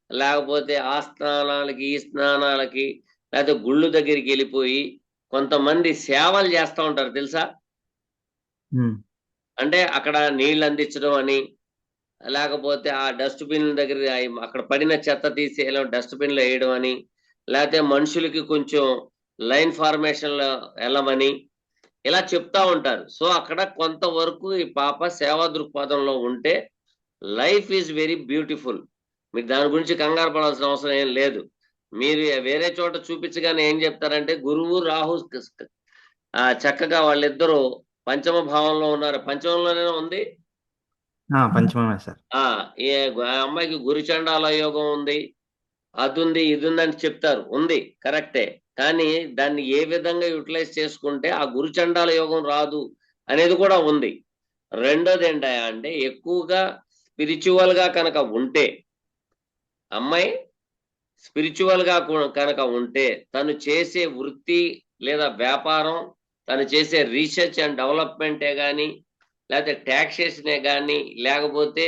లేకపోతే ఆ స్నానాలకి ఈ స్నానాలకి, లేకపోతే గుళ్ళు దగ్గరికి వెళ్ళిపోయి కొంతమంది సేవలు చేస్తూ ఉంటారు తెలుసా? అంటే అక్కడ నీళ్ళు అందించడం అని, లేకపోతే ఆ డస్ట్బిన్ దగ్గర అక్కడ పడిన చెత్త తీసి డస్ట్బిన్ లో వేయడం అని, లేకపోతే మనుషులకి కొంచెం లైన్ ఫార్మేషన్ లో వెళ్ళమని ఇలా చెప్తా ఉంటారు. సో అక్కడ కొంతవరకు ఈ పాప సేవా దృక్పథంలో ఉంటే లైఫ్ ఈజ్ వెరీ బ్యూటిఫుల్. మీరు దాని గురించి కంగారు పడాల్సిన అవసరం ఏం లేదు. మీరు వేరే చోట చూపించగానే ఏం చెప్తారంటే గురువు రాహు చక్కగా వాళ్ళిద్దరూ పంచమ భావంలో ఉన్నారు. పంచమంలోనే ఉంది. పంచమమే సార్. ఈ అమ్మాయికి గురుచండాల యోగం ఉంది, అది ఉంది, ఇది ఉందని చెప్తారు. ఉంది, కరెక్టే. కానీ దాన్ని ఏ విధంగా యూటిలైజ్ చేసుకుంటే ఆ గురుచండాల యోగం రాదు అనేది కూడా ఉంది. రెండోది ఏంటంటే ఎక్కువగా స్పిరిచువల్ గా కనుక ఉంటే, అమ్మాయి స్పిరిచువల్ గా కనుక ఉంటే, తను చేసే వృత్తి లేదా వ్యాపారం, తను చేసే రీసెర్చ్ అండ్ డెవలప్మెంటే కానీ, లేకపోతే ట్యాక్సేషనే కానీ, లేకపోతే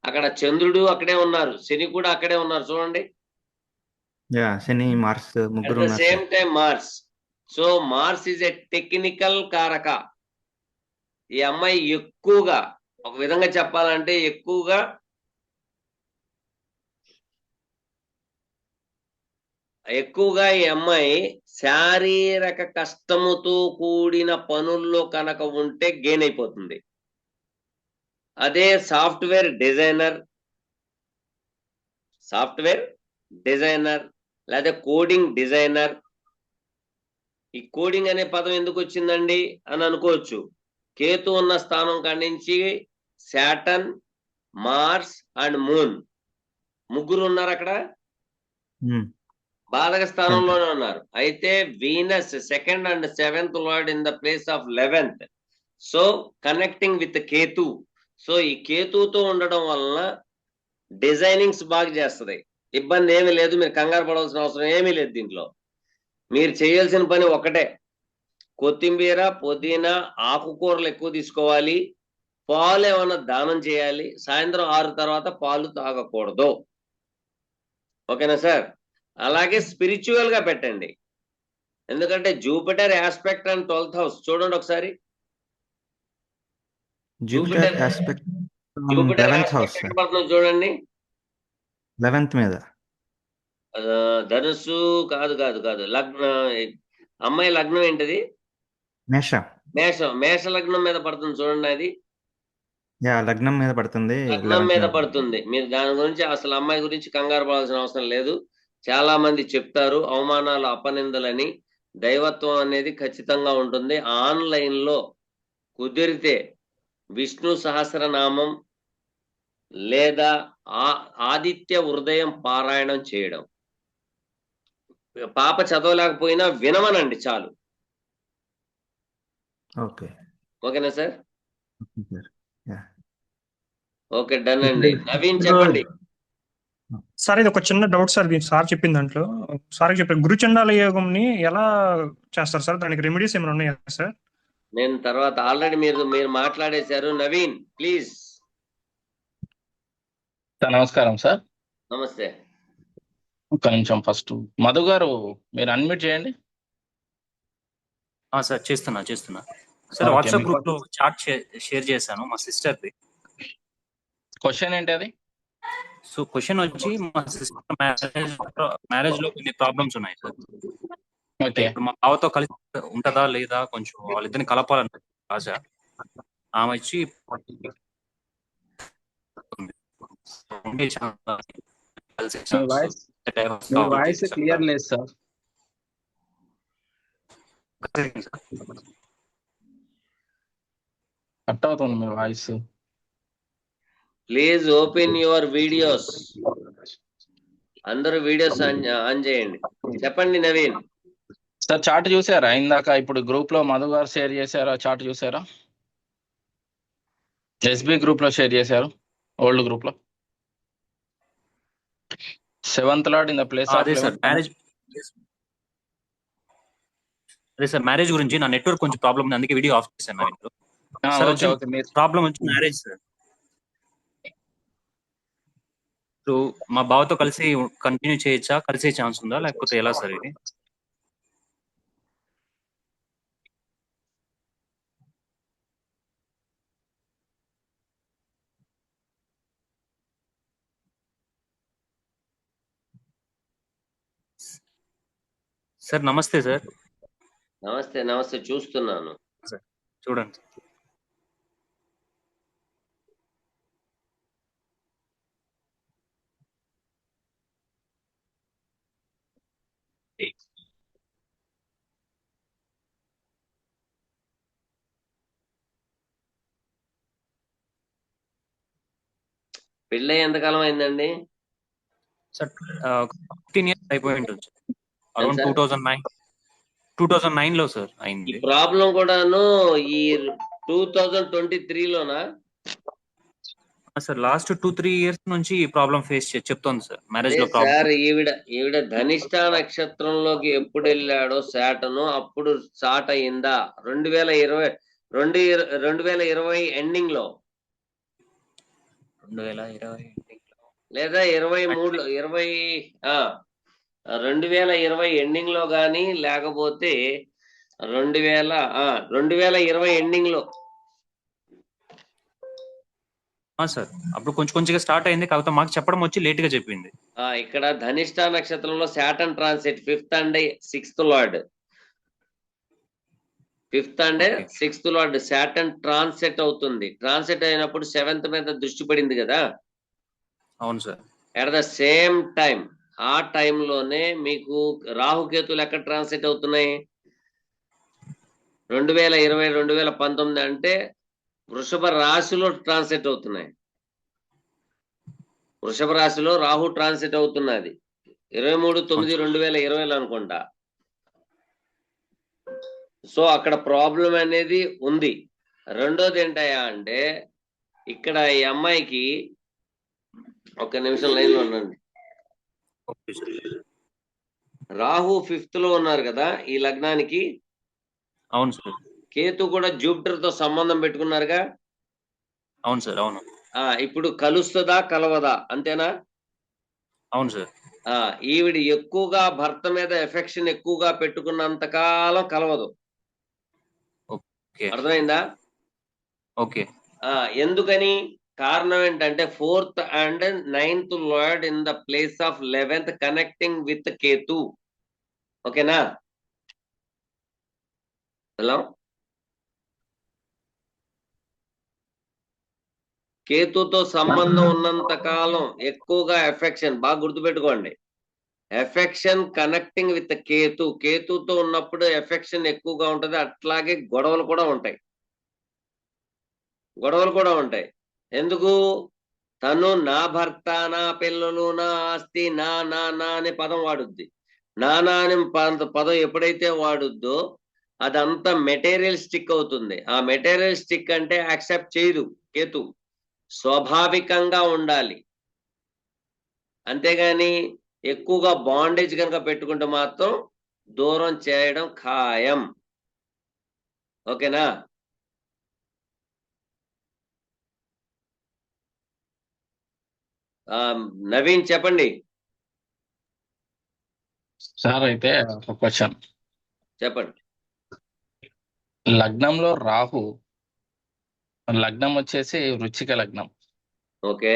అక్కడ చంద్రుడు అక్కడే ఉన్నారు, శని కూడా అక్కడే ఉన్నారు చూడండి. శని, మార్స్ ముగ్గురు అట్ ద ఉన్నారు same sir. Time Mars. So Mars is a technical కారక. ఈ అమ్మాయి ఎక్కువగా, ఒక విధంగా చెప్పాలంటే ఎక్కువగా ఈ అమ్మాయి శారీరక కష్టముతో కూడిన పనుల్లో కనుక ఉంటే గెయిన్ అయిపోతుంది. అదే సాఫ్ట్వేర్ డిజైనర్ లేదా కోడింగ్ డిజైనర్. ఈ కోడింగ్ అనే పదం ఎందుకు వచ్చిందండి అని అనుకోవచ్చు. కేతు ఉన్న స్థానం కాడి నుంచి శాటర్న్, మార్స్ అండ్ మూన్ ముగ్గురు ఉన్నారు అక్కడ, బాధక స్థానంలోనే ఉన్నారు. అయితే Venus 2nd and 7th lord in the place of 11th. So connecting with Ketu. So ఈ కేతుతో ఉండడం వలన డిజైనింగ్స్ బాగా చేస్తుంది. ఇబ్బంది ఏమీ లేదు, మీరు కంగారు పడవలసిన అవసరం ఏమీ లేదు. దీంట్లో మీరు చేయాల్సిన పని ఒకటే, కొత్తిమీర, పుదీనా, ఆకుకూరలు ఎక్కువ తీసుకోవాలి, పాలు ఏమైనా దానం చేయాలి, సాయంత్రం 6 తర్వాత పాలు తాగకూడదు. ఓకేనా సార్? అలాగే స్పిరిచువల్ గా పెట్టండి. ఎందుకంటే Jupiter aspect and 12th house చూడండి ఒకసారి. Jupiter aspect Jupiter 11th house aspect ఎక్కడ పడుతుందో చూడండి. 11th మీద. ధనుస్సు కాదు లగ్న, అమ్మాయి లగ్నం ఏంటిది? మేషం. మేష లగ్నం మీద పడుతుంది చూడండి. అది లగ్నం మీద పడుతుంది. లగ్నం మీద పడుతుంది. మీరు దాని గురించి అసలు అమ్మాయి గురించి కంగారు పడాల్సిన అవసరం లేదు. చాలా మంది చెప్తారు అవమానాలు, అపనిందలని. దైవత్వం అనేది ఖచ్చితంగా ఉంటుంది. ఆన్లైన్ లో కుదిరితే విష్ణు సహస్రనామం లేదా ఆదిత్య హృదయం పారాయణం చేయడం. పాప చదవలేకపోయినా వినమనండి చాలు. ఓకే ఓకేనా sir? Sir. Yeah. Okay, done అండి. నవీన్ చెప్పండి. సార్ ఇది ఒక చిన్న డౌట్ సార్, సార్ చెప్పిన దాంట్లో సార్ చెప్పారు గురుచండాల యోగంని ఎలా చేస్తారు సార్? దానికి రెమెడీస్ ఏమైనా ఉన్నాయా సార్? నేను తర్వాత ఆల్రెడీ మీరు మాట్లాడేశారు. నవీన్ ప్లీజ్. సార్ నమస్కారం సార్. నమస్తే. ఒక్క నిమిషం, ఫస్ట్ మధు గారు మీరు అన్మ్యూట్ చేయండి. సార్ చేస్తున్నా సార్. ఓకే, వాట్సాప్ మీకు గ్రూప్ లో చార్ట్ షేర్ చేశాను మా సిస్టర్ది. క్వశ్చన్ ఏంటి అది? సో క్వశ్చన్ వచ్చి మా సిస్టర్ మ్యారేజ్ లో కొన్ని ప్రాబ్లమ్స్ ఉన్నాయి సార్. ఓకే, ఇప్పుడు మా బావతో కలిసి ఉంటదా లేదా, కొంచెం వాళ్ళిద్దరిని కలపాలని ఆశ. ఆమె వచ్చి మీ వాయిస్ క్లియర్ లేదు సార్. కట్ అవుతుంది మీ voice. Please open your videos. అందరూ వీడియోస్ ఆన్ చేయండి. చెప్పండి నవీన్. సార్ చార్ట్ చూసారా ఇందాక? ఇప్పుడు గ్రూప్ లో మధు గారు షేర్ చేశారా? చార్ట్ చూసారా? ఎస్బి గ్రూప్ లో షేర్ చేశారు, ఓల్డ్ గ్రూప్ లో. 7th lord in the place of. అదే సార్ మ్యారేజ్ గురించి నా నెట్వర్క్ కొంచెం ప్రాబ్లం ఉంది, అందుకే వీడియో ఆఫ్ చేశాను. ప్రాబ్లం వచ్చి మ్యారేజ్ సార్. సో మా బావతో కలిసి కంటిన్యూ చేయొచ్చా? కలిసే ఛాన్స్ ఉందా లేకపోతే ఎలా సార్ ఇది? సార్ నమస్తే సార్. నమస్తే చూస్తున్నాను. చూడండి. పెళ్ళి ఎంతకాలం అయిందండి? సార్ 15 years అయిపోయి ఉంటుంది. అరౌండ్ 2009 లో సార్ అయింది. ఈ ప్రాబ్లం కూడాను ఈ 2023 లోనా? సార్ లాస్ట్ 2-3 years నుంచి ఈ ప్రాబ్లం ఫేస్ చెప్తోంది సార్. మ్యారేజ్ లో ప్రాబ్లం. సార్ ఈవిడ ధనిష్ట నక్షత్రంలోకి ఎప్పుడు వెళ్ళాడో శాటను అప్పుడు స్టార్ట్ అయ్యిందా? 2020 ఎండింగ్ లో, 2020 లేదా 2020 ఎండింగ్ లో గానీ, లేకపోతే 2020 ఎండింగ్ లో. సార్ అప్పుడు కొంచెంగా స్టార్ట్ అయింది, కాకపోతే మాకు చెప్పడం వచ్చి లేట్ గా చెప్పింది. ఇక్కడ ధనిష్ట నక్షత్రంలో Satan transit 5th and 6th lord. 5th and 6th lord Satan transit అవుతుంది. ట్రాన్సిట్ అయినప్పుడు 7th మీద దృష్టి పడింది కదా. అవును sir. At the same time ఆ టైంలోనే మీకు రాహుకేతులు ఎక్కడ ట్రాన్సిట్ అవుతున్నాయి? 2020 2019 అంటే వృషభ రాశిలో ట్రాన్సిట్ అవుతున్నాయి. వృషభ రాశిలో రాహు ట్రాన్సిట్ అవుతున్నది 23/9/2020 అనుకుంటా. సో అక్కడ ప్రాబ్లం అనేది ఉంది. రెండోది ఏంటయ్యా అంటే, ఇక్కడ ఈ అమ్మాయికి, ఒక నిమిషం లైన్ లో ఉండండి. రాహు 5th లో ఉన్నారు కదా ఈ లగ్నానికి. అవును సార్. కేతు కూడా జూపిటర్ తో సంబంధం పెట్టుకున్నారుగా. అవును సార్. అవును. ఇప్పుడు కలుస్తుందా కలవదా అంతేనా? అవును సార్. ఈవిడ ఎక్కువగా భర్త మీద ఎఫెక్షన్ ఎక్కువగా పెట్టుకున్నంత కాలం కలవదు. అర్థమైందా? ఓకే. ఎందుకని? కారణం ఏంటంటే 4th and 9th lord in the place of 11th connecting with Ketu. ఓకేనా? హలో, కేతుతో సంబంధం ఉన్నంత కాలం ఎక్కువగా ఎఫెక్షన్. బాగా గుర్తుపెట్టుకోండి. ఎఫెక్షన్ కనెక్టింగ్ విత్ కేతు, కేతుతో ఉన్నప్పుడు ఎఫెక్షన్ ఎక్కువగా ఉంటది. అట్లాగే గొడవలు కూడా ఉంటాయి, గొడవలు కూడా ఉంటాయి. ఎందుకు? తను నా భర్త, నా పిల్లలు, నా ఆస్తి, నా నా నా అనే పదం వాడుద్ది. నానా అని పదం ఎప్పుడైతే వాడుద్దో అదంతా మెటీరియలిస్టిక్ అవుతుంది. ఆ మెటీరియలిస్టిక్ అంటే యాక్సెప్ట్ చేయదు కేతు. స్వాభావికంగా ఉండాలి, అంతేగాని ఎక్కువగా బాండేజ్ కనుక పెట్టుకుంటే మాత్రం దూరం చేయడం ఖాయం. ఓకేనా? నవీన్ చెప్పండి సార్. అయితే ఒక క్వశ్చన్ చెప్పండి. లగ్నంలో రాహు, లగ్నం వచ్చేసి వృశ్చిక లగ్నం. ఓకే.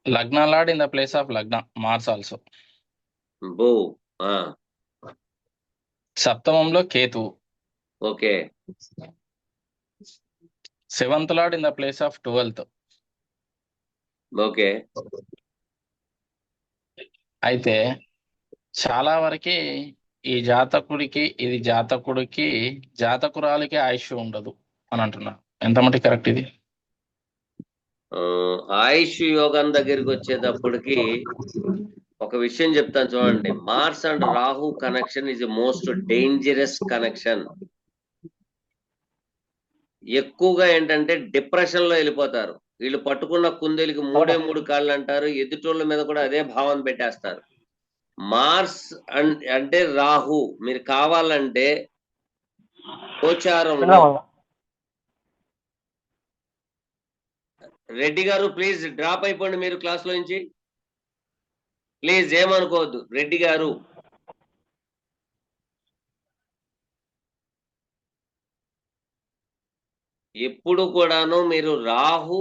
లగ్న lord in the place of లగ్న, మార్స్ ఆల్సో. బో. సప్తమంలో Ketu. Okay. Seventh lord in the place of 12th. Okay. అయితే చాలా వరకు ఈ జాతకుడికి జాతకురాలికి ఆయుష్ ఉండదు అని అంటున్నా. ఎంత మటుకు కరెక్ట్ ఇది? ఆయుష్ యోగం దగ్గరికి వచ్చేటప్పటికి ఒక విషయం చెప్తాను చూడండి. Mars and Rahu connection is most dangerous connection. ఎక్కువగా ఏంటంటే డిప్రెషన్ లో వెళ్ళిపోతారు వీళ్ళు. పట్టుకున్న కుందేలికి 3 కాళ్ళు అంటారు. ఎదుటోళ్ళ మీద కూడా అదే భావన పెట్టేస్తారు. మార్స్ అంటే రాహు. మీరు కావాలంటే గోచారంలో, రెడ్డి గారు ప్లీజ్ డ్రాప్ అయిపోండి మీరు క్లాస్ లో నుంచి, ప్లీజ్ ఏమనుకోవద్దు రెడ్డి గారు. ఎప్పుడు కూడాను మీరు రాహు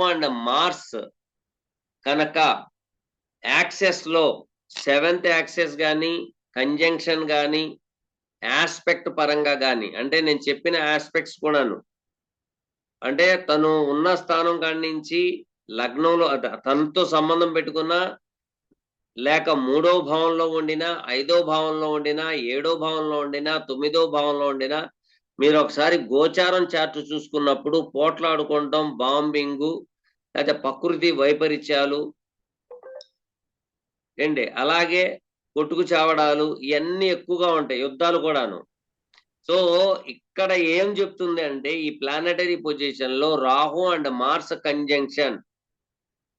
అండ్ మార్స్ కనుక యాక్సెస్ లో 7th యాక్సెస్ కానీ, కంజంక్షన్ కానీ, ఆస్పెక్ట్ పరంగా కానీ, అంటే నేను చెప్పిన ఆస్పెక్ట్స్ కూడాను, అంటే తను ఉన్న స్థానం కాడి నుంచి లగ్నంలో తనతో సంబంధం పెట్టుకున్నా, లేక 3వ భావంలో ఉండినా, 5వ భావంలో ఉండినా, 7వ భావంలో ఉండినా, 9వ భావంలో ఉండినా, మీరు ఒకసారి గోచారం చార్ట్ చూసుకున్నప్పుడు పోట్లాడుకోవడం, బాంబింగు, లేకపోతే ప్రకృతి వైపరీత్యాలు ఏంటి, అలాగే కొట్టుకు చావడాలు, ఇవన్నీ ఎక్కువగా ఉంటాయి, యుద్ధాలు కూడాను. సో ఇక్కడ ఏం చెప్తుంది అంటే ఈ ప్లానటరీ పొజిషన్ లో రాహు అండ్ మార్స్ కంజంక్షన్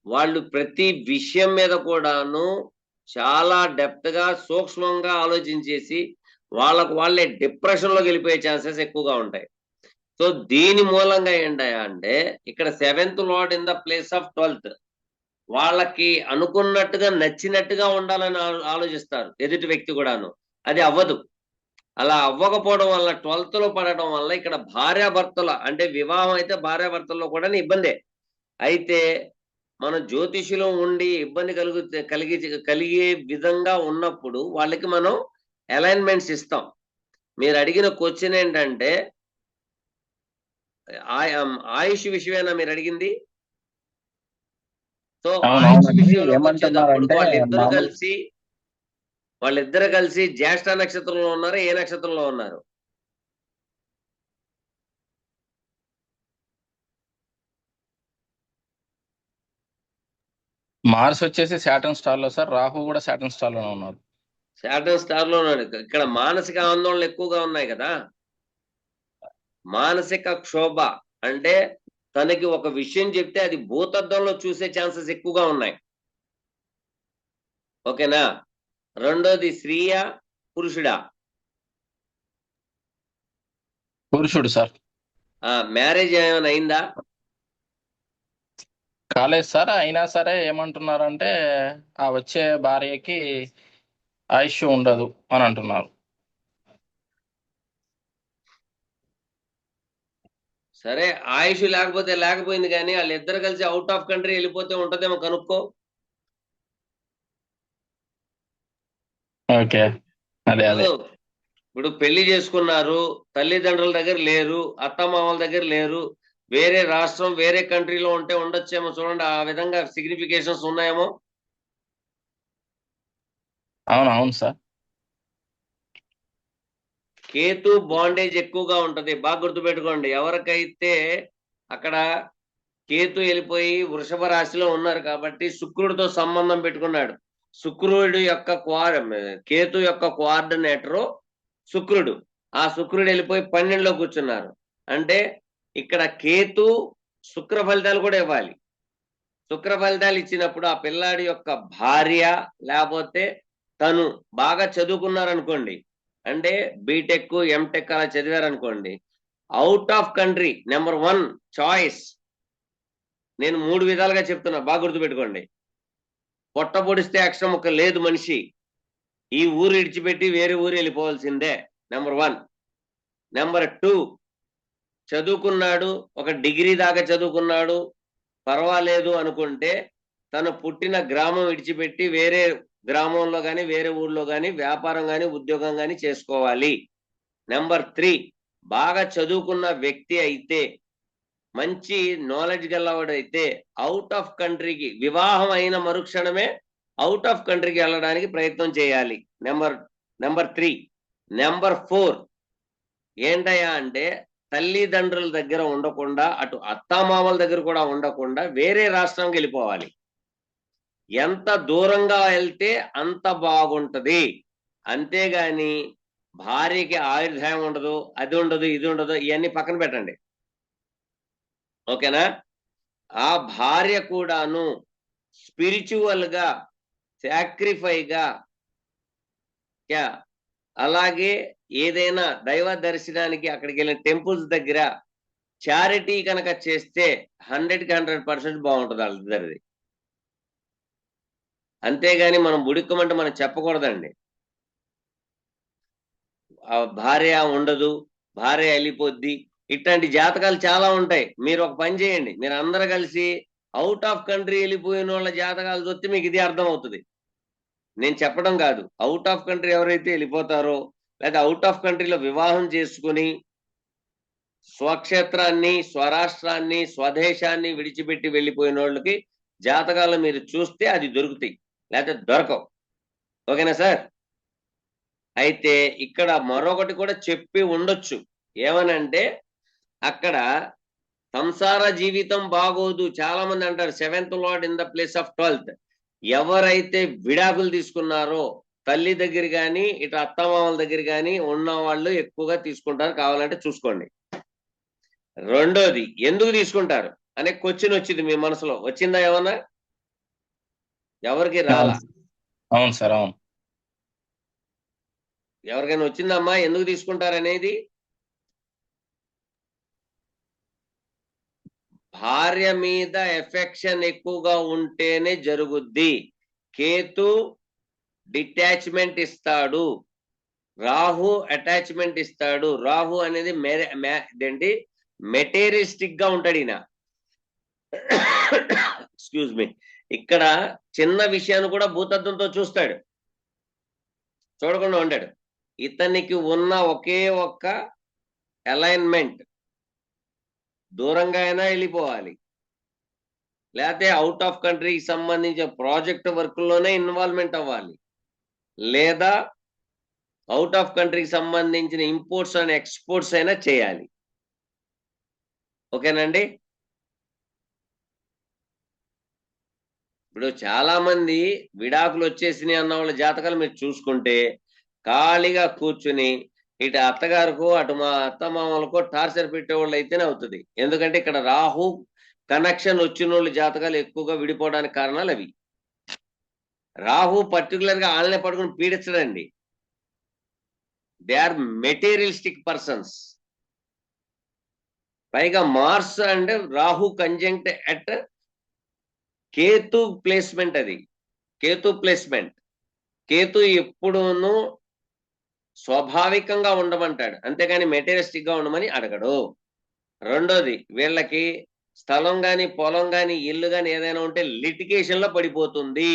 వాళ్ళు ప్రతి విషయం మీద కూడాను చాలా డెప్త్ గా సూక్ష్మంగా ఆలోచించేసి వాళ్ళే డిప్రెషన్ లోకి వెళ్ళిపోయే ఛాన్సెస్ ఎక్కువగా ఉంటాయి. సో దీని మూలంగా ఏంటయ్యా అంటే ఇక్కడ 7th lord in the place of 12th వాళ్ళకి అనుకున్నట్టుగా నచ్చినట్టుగా ఉండాలని ఆలోచిస్తారు ఎదుటి వ్యక్తి కూడాను. అది అవ్వదు. అలా అవ్వకపోవడం వల్ల 12th లో పడటం వల్ల ఇక్కడ భార్యాభర్తల అంటే వివాహం అయితే భార్యాభర్తల్లో కూడా ఇబ్బందే. అయితే మన జ్యోతిషులో ఉండి ఇబ్బంది కలిగే విధంగా ఉన్నప్పుడు వాళ్ళకి మనం అలైన్మెంట్స్ ఇస్తాం. మీరు అడిగిన క్వశ్చన్ ఏంటంటే ఆయుష్ విషయమేనా మీరు అడిగింది? సో ఆయుష్ విషయంలోకి వచ్చేటప్పుడు వాళ్ళిద్దరు కలిసి జ్యేష్ఠ నక్షత్రంలో ఉన్నారు. ఏ నక్షత్రంలో ఉన్నారు? మార్స్ వచ్చేసి సాటర్న్ స్టార్ లో సార్, రాహు కూడా సాటర్న్ స్టార్ లోనే ఉన్నారు. సాటర్న్ స్టార్ లో ఉన్నాడు. ఇక్కడ మానసిక ఆందోళనలు ఎక్కువగా ఉన్నాయి కదా. మానసిక క్షోభ అంటే తనకి ఒక విషయం చెప్తే అది భూతద్దంలో చూసే ఛాన్సెస్ ఎక్కువగా ఉన్నాయి. ఓకేనా? రెండోది స్త్రీయా పురుషుడా? పురుషుడు సార్. మ్యారేజ్ ఏమైనా అయిందా? కాలేదు సార్. అయినా సరే ఏమంటున్నారంటే ఆ వచ్చే భార్యకి ఆయుష్ ఉండదు అని అంటున్నారు. సరే ఆయుష్ లేకపోతే లేకపోయింది కానీ వాళ్ళిద్దరు కలిసి అవుట్ ఆఫ్ కంట్రీ వెళ్ళిపోతే ఉంటదేమో కనుక్కో. ఓకే, అదే అదే. ఇప్పుడు పెళ్లి చేసుకున్నారు, తల్లిదండ్రుల దగ్గర లేరు, అత్తమామల దగ్గర లేరు, వేరే రాష్ట్రం వేరే కంట్రీలో ఉంటే ఉండొచ్చేమో చూడండి, ఆ విధంగా సిగ్నిఫికేషన్స్ ఉన్నాయేమో. అవును సార్. కేతు బాండేజ్ ఎక్కువగా ఉంటది, బాగా గుర్తుపెట్టుకోండి. ఎవరికైతే అక్కడ కేతు వెళ్ళిపోయి వృషభ రాశిలో ఉన్నారు కాబట్టి శుక్రుడితో సంబంధం పెట్టుకున్నాడు. శుక్రుడి యొక్క కేతు యొక్క కోఆర్డినేటరు శుక్రుడు. ఆ శుక్రుడు వెళ్ళిపోయి 12లో కూర్చున్నారు అంటే ఇక్కడ కేతు శుక్ర ఫలితాలు కూడా ఇవ్వాలి. శుక్ర ఫలితాలు ఇచ్చినప్పుడు ఆ పిల్లాడి యొక్క భార్య లేకపోతే తను బాగా చదువుకున్నారనుకోండి, అంటే బీటెక్ ఎంటెక్ అలా చదివారనుకోండి, out of country number 1 choice. నేను 3 విధాలుగా చెప్తున్నా, బాగా గుర్తుపెట్టుకోండి. పొట్ట పొడిస్తే అక్షరం ఒక లేదు మనిషి, ఈ ఊరు ఇడిచిపెట్టి వేరే ఊరు వెళ్ళిపోవాల్సిందే, నెంబర్ 1. నెంబర్ 2, చదువుకున్నాడు, ఒక డిగ్రీ దాకా చదువుకున్నాడు, పర్వాలేదు అనుకుంటే తను పుట్టిన గ్రామం విడిచిపెట్టి వేరే గ్రామంలో కానీ వేరే ఊళ్ళో కానీ వ్యాపారం కానీ ఉద్యోగం కానీ చేసుకోవాలి. నెంబర్ 3, బాగా చదువుకున్న వ్యక్తి అయితే, మంచి నాలెడ్జ్ గలవాడైతే అవుట్ ఆఫ్ కంట్రీకి, వివాహం అయిన మరుక్షణమే అవుట్ ఆఫ్ కంట్రీకి వెళ్ళడానికి ప్రయత్నం చేయాలి. నెంబర్ 3. నెంబర్ 4 ఏంటయ్యా అంటే తల్లిదండ్రుల దగ్గర ఉండకుండా, అటు అత్తామామల దగ్గర కూడా ఉండకుండా వేరే రాష్ట్రానికి వెళ్ళిపోవాలి. ఎంత దూరంగా వెళ్తే అంత బాగుంటది. అంతేగాని భార్యకి ఆయుర్దాయం ఉండదు, అది ఉండదు, ఇది ఉండదు, ఇవన్నీ పక్కన పెట్టండి, ఓకేనా? ఆ భార్య కూడాను స్పిరిచువల్ గా, సాక్రిఫైగా, అలాగే ఏదైనా దైవ దర్శనానికి అక్కడికి వెళ్ళిన టెంపుల్స్ దగ్గర చారిటీ కనుక చేస్తే 100% బాగుంటుంది వాళ్ళిద్దరిది. అంతేగాని మనం బుడిక్కమంటే మనం చెప్పకూడదండి. భార్య ఉండదు, భార్య వెళ్ళిపోద్ది, ఇట్లాంటి జాతకాలు చాలా ఉంటాయి. మీరు ఒక పని చేయండి, మీరు అందరూ కలిసి అవుట్ ఆఫ్ కంట్రీ వెళ్ళిపోయిన వాళ్ళ జాతకాలు చూస్తే మీకు ఇది అర్థం అవుతుంది. నేను చెప్పడం కాదు, అవుట్ ఆఫ్ కంట్రీ ఎవరైతే వెళ్ళిపోతారో లేదా అవుట్ ఆఫ్ కంట్రీలో వివాహం చేసుకుని స్వక్షేత్రాన్ని, స్వరాష్ట్రాన్ని, స్వదేశాన్ని విడిచిపెట్టి వెళ్ళిపోయిన వాళ్ళకి జాతకాలు మీరు చూస్తే అది దొరుకుతాయి, లేకపోతే దొరకవు. ఓకేనా సార్? అయితే ఇక్కడ మరొకటి కూడా చెప్పి ఉండొచ్చు, ఏమనంటే అక్కడ సంసార జీవితం బాగోదు. చాలా మంది అంటారు 7th lord in the place of 12th. ఎవరైతే విడాకులు తీసుకున్నారో తల్లి దగ్గర కానీ ఇటు అత్తమామల దగ్గర కానీ ఉన్న వాళ్ళు ఎక్కువగా తీసుకుంటారు, కావాలంటే చూసుకోండి. రెండోది, ఎందుకు తీసుకుంటారు అనే క్వశ్చన్ వచ్చింది మీ మనసులో, వచ్చిందా ఏమన్నా? ఎవరికి రాలా? అవును సార్, అవును. ఎవరికైనా వచ్చిందమ్మా ఎందుకు తీసుకుంటారు అనేది? భార్య మీద ఎఫెక్షన్ ఎక్కువగా ఉంటేనే జరుగుద్ది. కేతు డిటాచ్మెంట్ ఇస్తాడు, రాహు అటాచ్మెంట్ ఇస్తాడు. రాహు అనేది ఇదేంటి, మెటీరియలిస్టిక్ గా ఉంటాడు ఈయన. Excuse me. ఇక్కడ చిన్న విషయాన్ని కూడా భూతత్వంతో చూస్తాడు, చూడకుండా ఉంటాడు. ఇతనికి ఉన్న ఒకే ఒక్క అలైన్మెంట్, దూరంగా అయినా వెళ్ళిపోవాలి, లేకపోతే అవుట్ ఆఫ్ కంట్రీకి సంబంధించిన ప్రాజెక్ట్ వర్క్ లోనే ఇన్వాల్వ్మెంట్ అవ్వాలి, లేదా అవుట్ ఆఫ్ కంట్రీకి సంబంధించిన ఇంపోర్ట్స్ అండ్ ఎక్స్పోర్ట్స్ అయినా చేయాలి. ఓకేనండి? ఇప్పుడు చాలా మంది విడాకులు వచ్చేసినాయి అన్న వాళ్ళ జాతకాలు మీరు చూసుకుంటే ఖాళీగా కూర్చుని ఇటు అత్తగారికో అటు మా అత్తమామలకో టార్చర్ పెట్టేవాళ్ళు అయితేనే అవుతుంది. ఎందుకంటే ఇక్కడ రాహు కనెక్షన్ వచ్చిన వాళ్ళ జాతకాలు ఎక్కువగా విడిపోవడానికి కారణాలు అవి. రాహు పర్టికులర్ గా వాళ్ళనే పట్టుకుని పీడించడండి. They are materialistic persons. పైగా Mars and Rahu conjunct at Ketu placement, అది కేతు ప్లేస్మెంట్. కేతు ఎప్పుడూను స్వాభావికంగా ఉండమంటాడు, అంతేగాని మెటీరియలిస్టిక్ గా ఉండమని అడగడు. రెండోది, వీళ్ళకి స్థలం గాని పొలం గాని ఇల్లు గాని ఏదైనా ఉంటే లిటిగేషన్ లో పడిపోతుంది.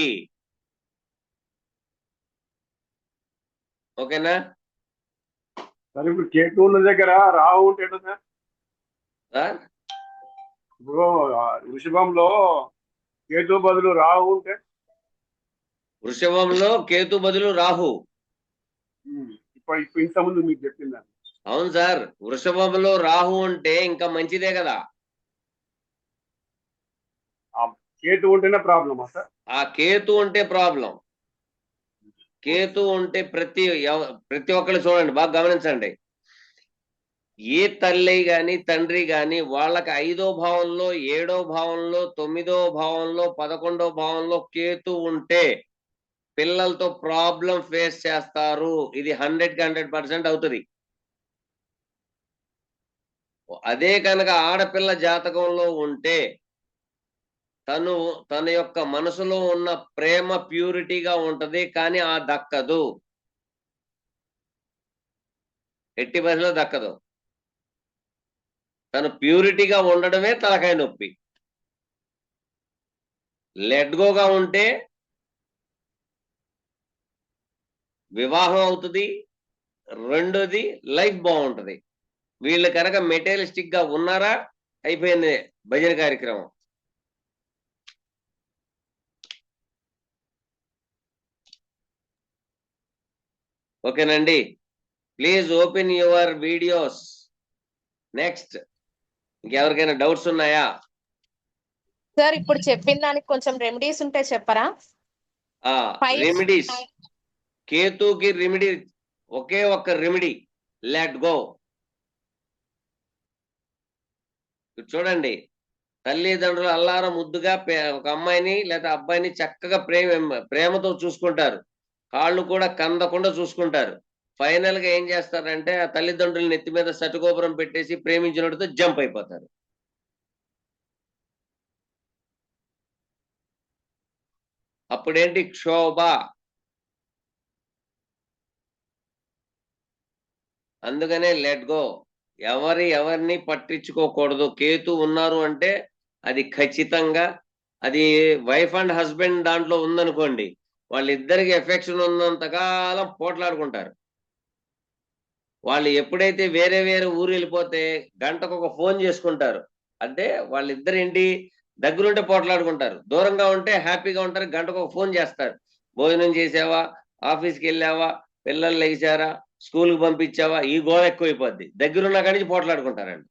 ఓకేనా సరే, ఇప్పుడు కేతు ఉన్న దగ్గర రాహు ఉంటే సార్? ఇప్పుడు వృషభంలో కేతు బదులు రాహు ఉంటే వృషభంలో కేతు బదులు రాహు. ఇప్పుడు ఇంతకుముందు మీకు చెప్పిందా? అవును సార్, వృషభంలో రాహు ఉంటే ఇంకా మంచిదే కదా. కేతు ఉంటేనే ప్రాబ్లమా సార్? ఆ కేతు ఉంటే ప్రాబ్లం. కేతు ఉంటే ప్రతి ఒక్కళ్ళు చూడండి, బాగా గమనించండి. ఏ తల్లి గాని తండ్రి గాని వాళ్ళకి 5వ భావంలో, 7వ భావంలో, 9వ భావంలో, 11వ భావంలో కేతు ఉంటే పిల్లలతో ప్రాబ్లం ఫేస్ చేస్తారు. ఇది 100కి 100% అవుతుంది. అదే కనుక ఆడపిల్ల జాతకంలో ఉంటే తన యొక్క మనసులో ఉన్న ప్రేమ ప్యూరిటీగా ఉంటది, కానీ ఆ దక్కదు, ఎట్టి బస్సులో దక్కదు. తను ప్యూరిటీగా ఉండడమే తలకాయ నొప్పి. లెట్గోగా ఉంటే వివాహం అవుతుంది, రెండోది లైఫ్ బాగుంటది. వీళ్ళు కనుక మెటీరియలిస్టిక్ గా ఉన్నారా, అయిపోయింది భజన కార్యక్రమం. ఓకేనండి, please open your videos. Next, ఇంకెవరికైనా డౌట్స్ ఉన్నాయా? సార్ ఇప్పుడు చెప్పిన దానికి కొంచెం రెమెడీస్ ఉంటే చెప్పరా? రెమెడీస్, కేతుకి రెమెడీ ఒకే ఒక్క రెమెడీ, లెట్ గో. చూడండి, తల్లిదండ్రులు అల్లారం ముద్దుగా ఒక అమ్మాయిని లేదా అబ్బాయిని చక్కగా ప్రేమతో చూసుకుంటారు, కాళ్ళు కూడా కందకుండా చూసుకుంటారు. ఫైనల్ గా ఏం చేస్తారంటే ఆ తల్లిదండ్రుల నెత్తి మీద సటుగోపురం పెట్టేసి ప్రేమించినట్టుతో జంప్ అయిపోతారు. అప్పుడేంటి? క్షోభ. అందుకనే లెట్ గో. ఎవరిని పట్టించుకోకూడదు. కేతు ఉన్నారు అంటే అది ఖచ్చితంగా అది వైఫ్ అండ్ హస్బెండ్ దాంట్లో ఉందనుకోండి, వాళ్ళిద్దరికి ఎఫెక్షన్ ఉన్నంతకాలం పోట్లాడుకుంటారు. వాళ్ళు ఎప్పుడైతే వేరే వేరే ఊరు వెళ్ళిపోతే గంటకు ఒక ఫోన్ చేసుకుంటారు. అంటే వాళ్ళిద్దరు ఏంటి, దగ్గరుంటే పోట్లాడుకుంటారు, దూరంగా ఉంటే హ్యాపీగా ఉంటారు. గంటకు ఒక ఫోన్ చేస్తారు, భోజనం చేసావా, ఆఫీస్కి వెళ్ళావా, పిల్లలు లేచారా, స్కూల్కి పంపించావా, ఈ గోడ ఎక్కువైపోద్ది. దగ్గరున్నా కానీ పోట్లాడుకుంటారండి.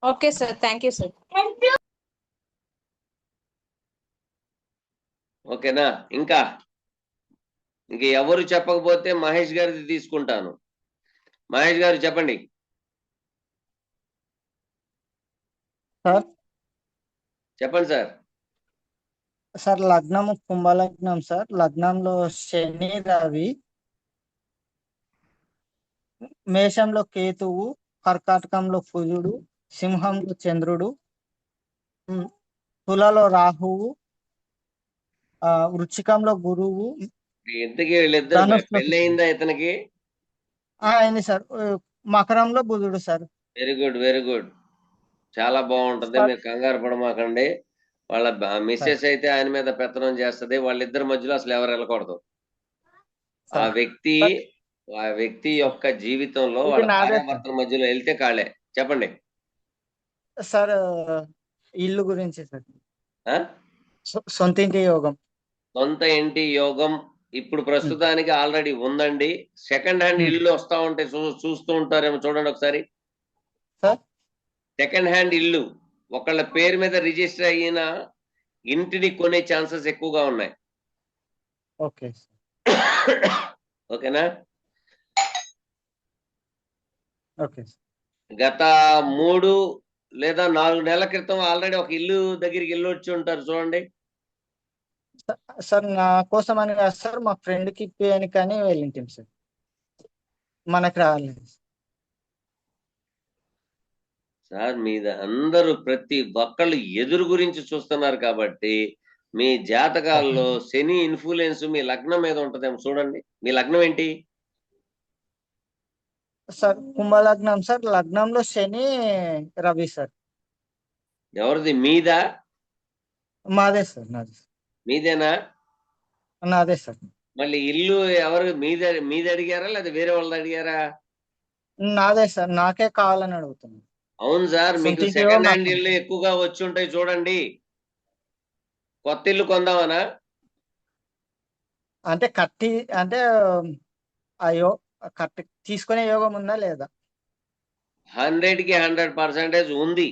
Okay sir, thank you sir. ఓకేనా? ఇంకా ఎవరు చెప్పకపోతే మహేష్ గారిది తీసుకుంటాను. మహేష్ గారు చెప్పండి. చెప్పండి సార్. సార్ లగ్నము కుంభలగ్నం సార్. లగ్నంలో శని రవి, మేషంలో కేతువు, కర్కాటకంలో కుజుడు, సింహంలో చంద్రుడు, తులలో రాహువు, వృచ్చికంలో గురువు. ఇంతకీ వీళ్ళిద్దరు పెళ్లి అయిందా ఇతనికి? అయింది సార్. మకరంలో బుధుడు sir. Very good, very good, చాలా బాగుంటది. మీరు కంగారు పడమాకండి. వాళ్ళ మిస్సెస్ అయితే ఆయన మీద పెత్తనం చేస్తుంది. వాళ్ళిద్దరి మధ్యలో అసలు ఎవరు వెళ్ళకూడదు. ఆ వ్యక్తి యొక్క జీవితంలో వాళ్ళ భార్యాభర్తల మధ్యలో వెళ్తే కాళ్ళే. చెప్పండి సార్. ఇల్లు గురించి సార్, సొంత ఇంటి యోగం. సొంత ఇంటి యోగం ఇప్పుడు ప్రస్తుతానికి ఆల్రెడీ ఉందండి. సెకండ్ హ్యాండ్ ఇల్లు వస్తా ఉంటే చూస్తూ ఉంటారేమో, చూడండి ఒకసారి. సెకండ్ హ్యాండ్ ఇల్లు ఒకళ్ళ పేరు మీద రిజిస్టర్ అయిన ఇంటిని కొనే ఛాన్సెస్ ఎక్కువగా ఉన్నాయి. ఓకేనా? గత 3 లేదా 4 నెలల క్రితం ఆల్రెడీ ఒక ఇల్లు దగ్గరికి వెళ్ళొచ్చి ఉంటారు, చూడండి. సార్ నా కోసం అని కాదు సార్, మా ఫ్రెండ్ కి ఇప్పియని కానీ వెళ్ళింటాం సార్, మనకు రాలేదు సార్. మీద అందరూ ప్రతి ఒక్కళ్ళు ఎదురు గురించి చూస్తున్నారు కాబట్టి మీ జాతకాల్లో శని ఇన్ఫ్లుయెన్స్ మీ లగ్నం మీద ఉంటదేమో చూడండి. మీ లగ్నం ఏంటి సార్? కుంభలగ్నం సార్. లగ్నంలో శని రవి సార్. ఎవరిది? మీదా? మాదే సార్. నాదే. మీదేనా? నాదే సార్. మళ్ళీ ఇల్లు ఎవరు మీది అడిగారా లేదా వేరే వాళ్ళది అడిగారా? నాదే సార్, నాకే కావాలని అడుగుతున్నాను. అవును సార్, మీకు సొంత ఇల్లు సెకండ్ హ్యాండ్ నాకు ఇల్లు ఎక్కువగా వచ్చి ఉంటాయి చూడండి. కొత్త ఇల్లు కొందామనా? అంటే కట్టి అంటే అయ్యో కట్టి తీసుకునే యోగం ఉందా లేదా? 100కి 100% ఉంది.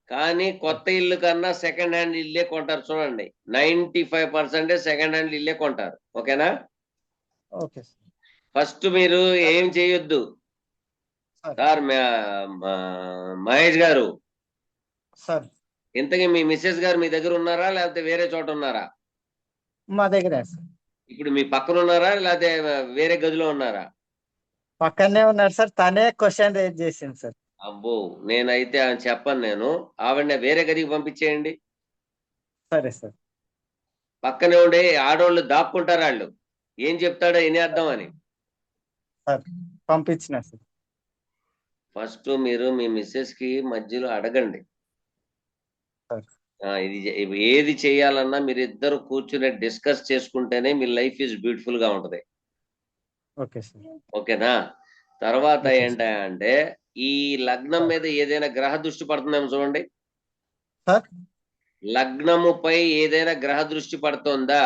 కానీ కొత్త ఇల్లు కన్నా సెకండ్ హ్యాండ్ ఇల్లే కొంటారు చూడండి. 95% సెకండ్ హ్యాండ్ ఇల్లే కొంటారు. ఓకేనా? Okay sir. ఫస్ట్ మీరు ఏం చేయొద్దు సార్. మహేష్ గారు సార్, ఇంతకీ మీ మిస్సెస్ గారు మీ దగ్గర ఉన్నారా లేకపోతే వేరే చోట ఉన్నారా? మా దగ్గరే సార్. ఇప్పుడు మీ పక్కన ఉన్నారా లేకపోతే వేరే గదిలో ఉన్నారా? పక్కనే ఉన్నారు సార్. తనే క్వశ్చన్ రేజ్ చేసింది సార్. అబ్బో, నేనైతే చెప్పను. నేను ఆవిడ వేరే గదికి పంపించేయండి. సరే సార్. పక్కనే ఉండే ఆడవాళ్ళు దాక్కుంటారు, వాళ్ళు ఏం చెప్తాడో వినేద్దాం అని. సార్ పంపించిన సార్. ఫస్ట్ మీరు మీ మిస్సెస్ కి మధ్యలో అడగండి. ఇది ఏది చేయాలన్నా మీరు ఇద్దరు కూర్చుని డిస్కస్ చేసుకుంటేనే మీ లైఫ్ ఈజ్ బ్యూటిఫుల్ గా ఉంటది. Okay sir. ఓకేనా? తర్వాత ఏంటంటే ఈ లగ్నం మీద ఏదైనా గ్రహ దృష్టి పడుతుందేమో చూడండి. లగ్నముపై ఏదైనా గ్రహ దృష్టి పడుతుందా?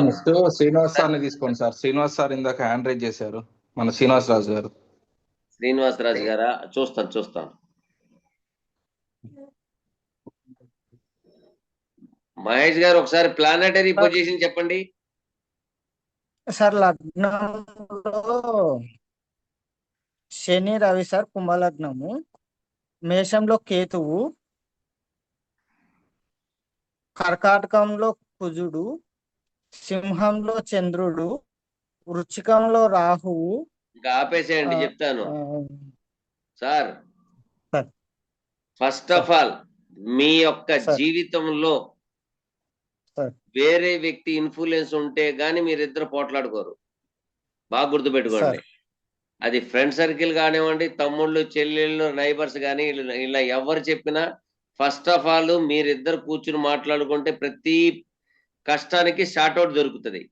నెక్స్ట్ శ్రీనివాస్ సార్ని తీసుకోండి సార్. శ్రీనివాస్ సార్ ఇందాక హ్యాండ్ రైజ్ చేశారు, మన శ్రీనివాస్ రాజు గారు. శ్రీనివాస్ రాజు గారా? చూస్తాను. మహేష్ గారు ఒకసారి ప్లానెటరీ పొజిషన్ చెప్పండి సార్. లగ్నంలో శని రవి సార్, కుంభలగ్నము. మేషంలో కేతువు, కర్కాటకంలో కుజుడు, సింహంలో చంద్రుడు, వృశ్చికంలో రాహువు. ఇంకా ఆపేసేయండి, చెప్తాను సార్. ఫస్ట్ ఆఫ్ ఆల్ మీ యొక్క జీవితంలో వేరే వ్యక్తి ఇన్ఫ్లుయెన్స్ ఉంటే గాని మీరిద్దరు పోట్లాడుకోరు. బాగా గుర్తుపెట్టుకోండి. అది ఫ్రెండ్ సర్కిల్ కానివ్వండి, తమ్ముళ్ళు చెల్లెళ్ళు నైబర్స్ కానీ ఇలా ఎవరు చెప్పినా ఫస్ట్ ఆఫ్ ఆల్ మీరిద్దరు కూర్చుని మాట్లాడుకుంటే ప్రతి కష్టానికి షార్ట్అవుట్ దొరుకుతుంది.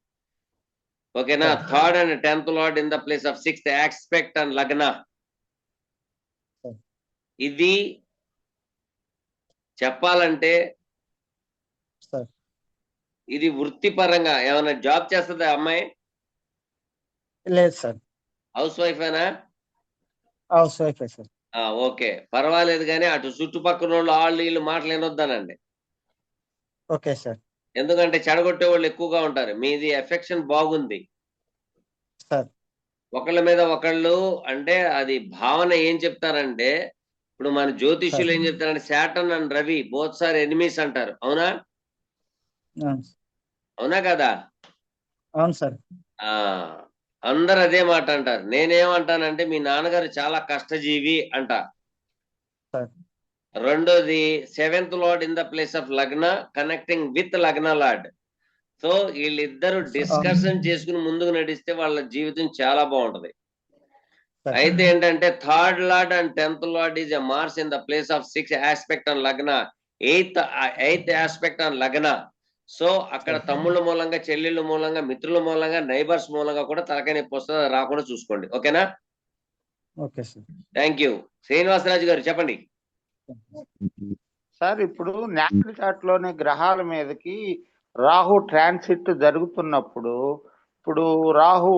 ఓకేనా? 3rd and 10th lord in the place of 6th aspect and లగ్న. ఇది చెప్పాలంటే ఇది వృత్తిపరంగా ఏమైనా జాబ్ చేస్తుందా అమ్మాయి? లేదు సార్. హౌస్ వైఫేనా? Housewife sir. ఓకే, పర్వాలేదు. కానీ అటు చుట్టుపక్కల వాళ్ళు వీళ్ళు మాటలు వినొద్దానండి. Okay sir. ఎందుకంటే చెడగొట్టే వాళ్ళు ఎక్కువగా ఉంటారు. మీది ఎఫెక్షన్ బాగుంది సార్. ఒకళ్ళ మీద ఒకళ్ళు. అంటే అది భావన ఏం చెప్తారంటే, ఇప్పుడు మన జ్యోతిష్యులు ఏం చెప్తారంటే Saturn and Ravi both sir enemies అంటారు. అవునా? అవునా కదా? అవును సార్. అందరు అదే మాట అంటారు. నేనేమంటానంటే మీ నాన్నగారు చాలా కష్టజీవి అంట. రెండోది 7th lord in the place of లగ్న కనెక్టింగ్ విత్ లగ్న లార్డ్. సో వీళ్ళిద్దరు డిస్కషన్ చేసుకుని ముందుకు నడిస్తే వాళ్ళ జీవితం చాలా బాగుంటది. అయితే ఏంటంటే 3rd lord and 10th lord is a Mars in the place of 6th aspect and lagna, 8th aspect and లగ్న. సో అక్కడ తమ్ముళ్ళ మూలంగా, చెల్లెళ్ళ మూలంగా, మిత్రుల మూలంగా, నైబర్స్ మూలంగా కూడా తలకాయ నొప్పి వస్తుంది. రాకుండా చూసుకోండి. ఓకేనా? Okay sir. Thank you. Srinivasaraju గారు చెప్పండి సార్. ఇప్పుడు నేషనల్ చార్ట్ లోని గ్రహాల మీదకి రాహు ట్రాన్సిట్ జరుగుతున్నప్పుడు, ఇప్పుడు రాహు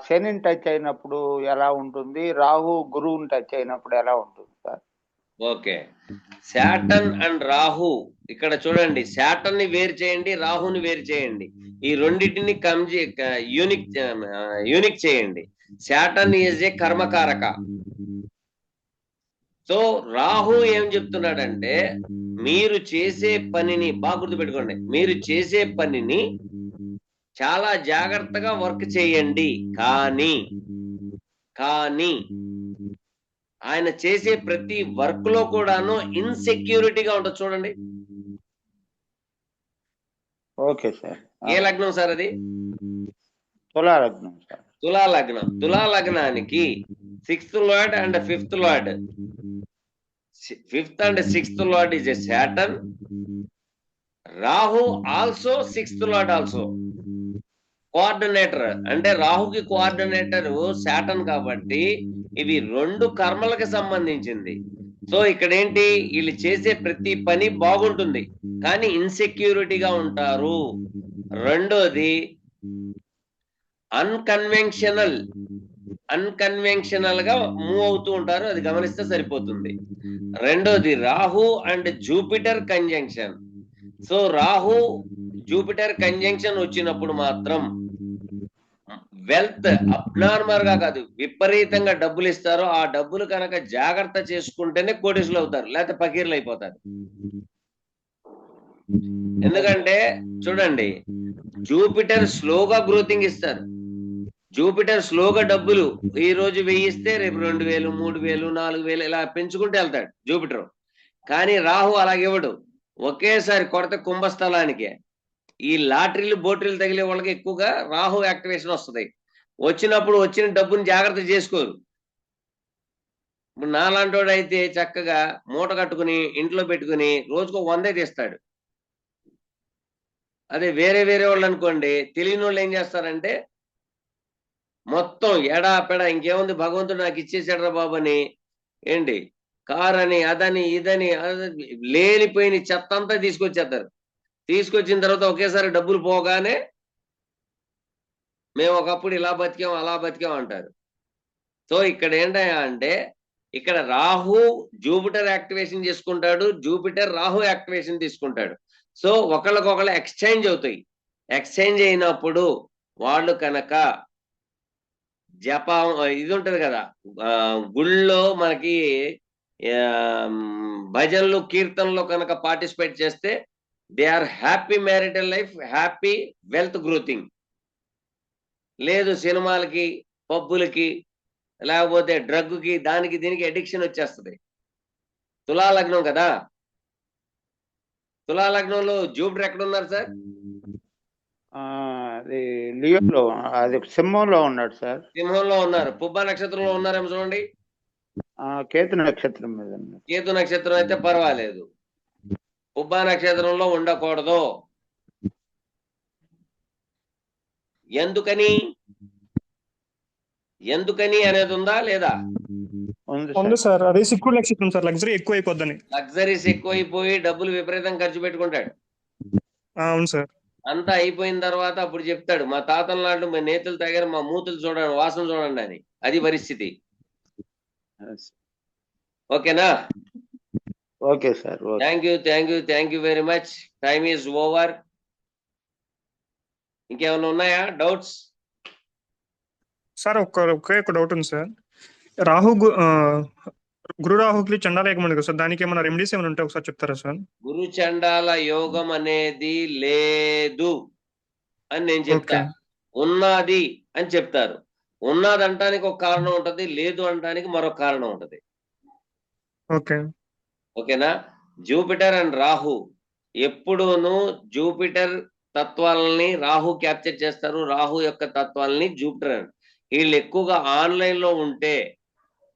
శనిని టచ్ అయినప్పుడు ఎలా ఉంటుంది, రాహు గురువుని టచ్ అయినప్పుడు ఎలా ఉంటుంది sir? Okay, Saturn and Rahu ఇక్కడ చూడండి. శాటర్న్ ని వేరు చేయండి, రాహుని వేరు చేయండి. ఈ రెండింటిని యూనిక్ చేయండి. శాటర్న్ ఈజ్ ఏ కర్మకారక. సో రాహు ఏం చెప్తున్నాడంటే, మీరు చేసే పనిని బాగా గుర్తుపెట్టుకోండి. మీరు చేసే పనిని చాలా జాగ్రత్తగా వర్క్ చేయండి. కానీ ఆయన చేసే ప్రతి వర్క్ లో కూడాను ఇన్సెక్యూరిటీగా ఉంటుంది. చూడండి. Okay sir. ఏ లగ్నం సార్ అది? తులా లగ్నం సార్. తులా లగ్నం. తులా లగ్నానికి 6th lord and 5th lord, 5th and 6th lord is a Saturn. Rahu also 6th lord also coordinator. అంటే రాహుకి కోఆర్డినేటర్ సాటర్న్ కాబట్టి ఇవి 2 కర్మలకు సంబంధించింది. సో ఇక్కడ ఏంటి, వీళ్ళు చేసే ప్రతి పని బాగుంటుంది కానీ ఇన్సెక్యూరిటీగా ఉంటారు. రెండోది అన్కన్వెన్షనల్ గా మూవ్ అవుతూ ఉంటారు, అది గమనిస్తే సరిపోతుంది. రెండోది Rahu and Jupiter conjunction. So Rahu Jupiter conjunction వచ్చినప్పుడు మాత్రం వెల్త్ అబ్నార్మల్ గా కాదు, విపరీతంగా డబ్బులు ఇస్తారు. ఆ డబ్బులు కనుక జాగ్రత్త చేసుకుంటేనే కోటీసులు అవుతారు, లేకపోతే పకీర్లు అయిపోతారు. ఎందుకంటే చూడండి, జూపిటర్ స్లోగా గ్రోతింగ్ ఇస్తారు. జూపిటర్ స్లోగా డబ్బులు ఈ రోజు 1000 ఇస్తే రేపు 2000, 3000, 4000 ఇలా పెంచుకుంటూ వెళ్తాడు జూపిటర్. కానీ రాహు అలాగివ్వడు, ఒకేసారి కొరత కుంభస్థలానికి. ఈ లాటరీలు బోటరీలు తగిలే వాళ్ళకి ఎక్కువగా రాహు యాక్టివేషన్ వస్తుంది. వచ్చినప్పుడు వచ్చిన డబ్బుని జాగ్రత్త చేసుకోరు. ఇప్పుడు నాలాంటోడు అయితే చక్కగా మూట కట్టుకుని ఇంట్లో పెట్టుకుని రోజుకు 100 తీస్తాడు. అదే వేరే వాళ్ళు అనుకోండి, తెలియని వాళ్ళు ఏం చేస్తారంటే మొత్తం ఎడాపెడ ఇంకేముంది భగవంతుడు నాకు ఇచ్చేసాడరా బాబు అని, ఏంటి కార్ అని అదని ఇదని లేనిపోయిన చెత్త అంతా తీసుకొచ్చేస్తారు. తీసుకొచ్చిన తర్వాత ఒకేసారి డబ్బులు పోగానే మేము ఒకప్పుడు ఇలా బతికాం అలా బతికాం అంటారు. సో ఇక్కడ ఏంటయ్యా అంటే, ఇక్కడ రాహు జూపిటర్ యాక్టివేషన్ చేసుకుంటాడు, జూపిటర్ రాహు యాక్టివేషన్ తీసుకుంటాడు. సో ఒకళ్ళకొకళ్ళు ఎక్స్చేంజ్ అవుతాయి. ఎక్స్చేంజ్ అయినప్పుడు వాళ్ళు కనుక జపం ఇది ఉంటది కదా, గుళ్ళో మనకి భజనలు కీర్తనలో కనుక పార్టిసిపేట్ చేస్తే they are happy marital life, happy wealth growthing. లేదు సినిమాలకి, పబ్బులకి, లేకపోతే డ్రగ్కి, దానికి దీనికి అడిక్షన్ వచ్చేస్తుంది. తులాలగ్నం కదా, తులాలగ్నంలో జూపిటర్ ఎక్కడ ఉన్నారు సార్? అది లియోలో, అది సింహంలో ఉన్నాడు సార్. సింహంలో ఉన్నారు. పుబ్బ నక్షత్రంలో ఉన్నారేమో చూడండి. కేతు నక్షత్రం మీద. కేతు నక్షత్రం అయితే పర్వాలేదు, పుబ్బ నక్షత్రంలో ఉండకూడదు. ఎందుకని అనేది ఉందా లేదా? ఉంది సార్, అదే సిక్కుడు నక్షత్రం సార్, లగ్జరీ ఎక్కువ అయిపోద్దని. లగ్జరీస్ ఎక్కువైపోయి డబ్బులు విపరీతం ఖర్చు పెట్టుకుంటాడు. అవును సార్. అంతా అయిపోయిన తర్వాత అప్పుడు చెప్తాడు, మా తాతల నాడు మా నేతలు తాగారు, మా మూతులు చూడండి, వాసన చూడండి అని. అది పరిస్థితి. ఓకేనా? Okay sir. Thank you very much. Time is over. ఇంకేమైనా ఉన్నాయా డౌట్స్? సార్ ఒకే ఒక డౌట్ ఉంది సార్. గురు రాహుకి చండాల యోగం ఉంది కదా సార్, దానికి ఏమైనా రెమెడీస్ ఏమైనా ఉంటాయి ఒకసారి చెప్తారా సార్? గురు చండాల యోగం అనేది లేదు అని నేను చెప్తా. ఉన్నది అని చెప్తారు. ఉన్నది అంటానికి ఒక కారణం ఉంటది, లేదు అంటానికి మరొక కారణం ఉంటది. ఓకేనా? జూపిటర్ అండ్ రాహు ఎప్పుడూను జూపిటర్ తత్వాలని రాహు క్యాప్చర్ చేస్తారు, రాహు యొక్క తత్వాలని జూపిటర్. వీళ్ళు ఎక్కువగా ఆన్లైన్లో ఉంటే,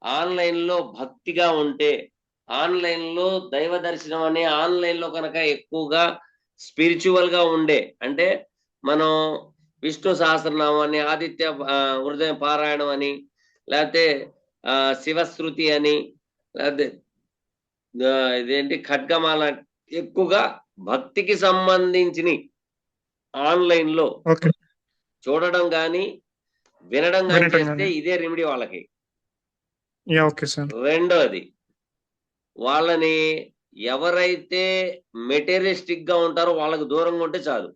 ఆన్లైన్లో భక్తిగా ఉంటే, ఆన్లైన్లో దైవ దర్శనం అని ఆన్లైన్లో కనుక ఎక్కువగా స్పిరిచువల్గా ఉండే, అంటే మనం విష్ణు సహస్రనామం అని, ఆదిత్య హృదయం పారాయణం అని, లేకపోతే శివశ్రుతి అని, లేకపోతే ఇదేంటి ఖడ్గమాల, ఎక్కువగా భక్తికి సంబంధించిన ఆన్లైన్లో చూడడం కానీ వినడం కానీ చేస్తే ఇదే రెమెడీ వాళ్ళకి. రెండోది, వాళ్ళని ఎవరైతే మెటీరియలిస్టిక్ గా ఉంటారో వాళ్ళకు దూరంగా ఉంటే చాలు.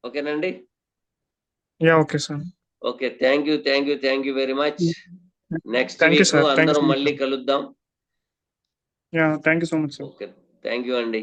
ఓకేనండి? Okay, thank you very much. Next week అందరం మళ్ళీ కలుద్దాం. Thank you so much sir. Okay, thank you అండి.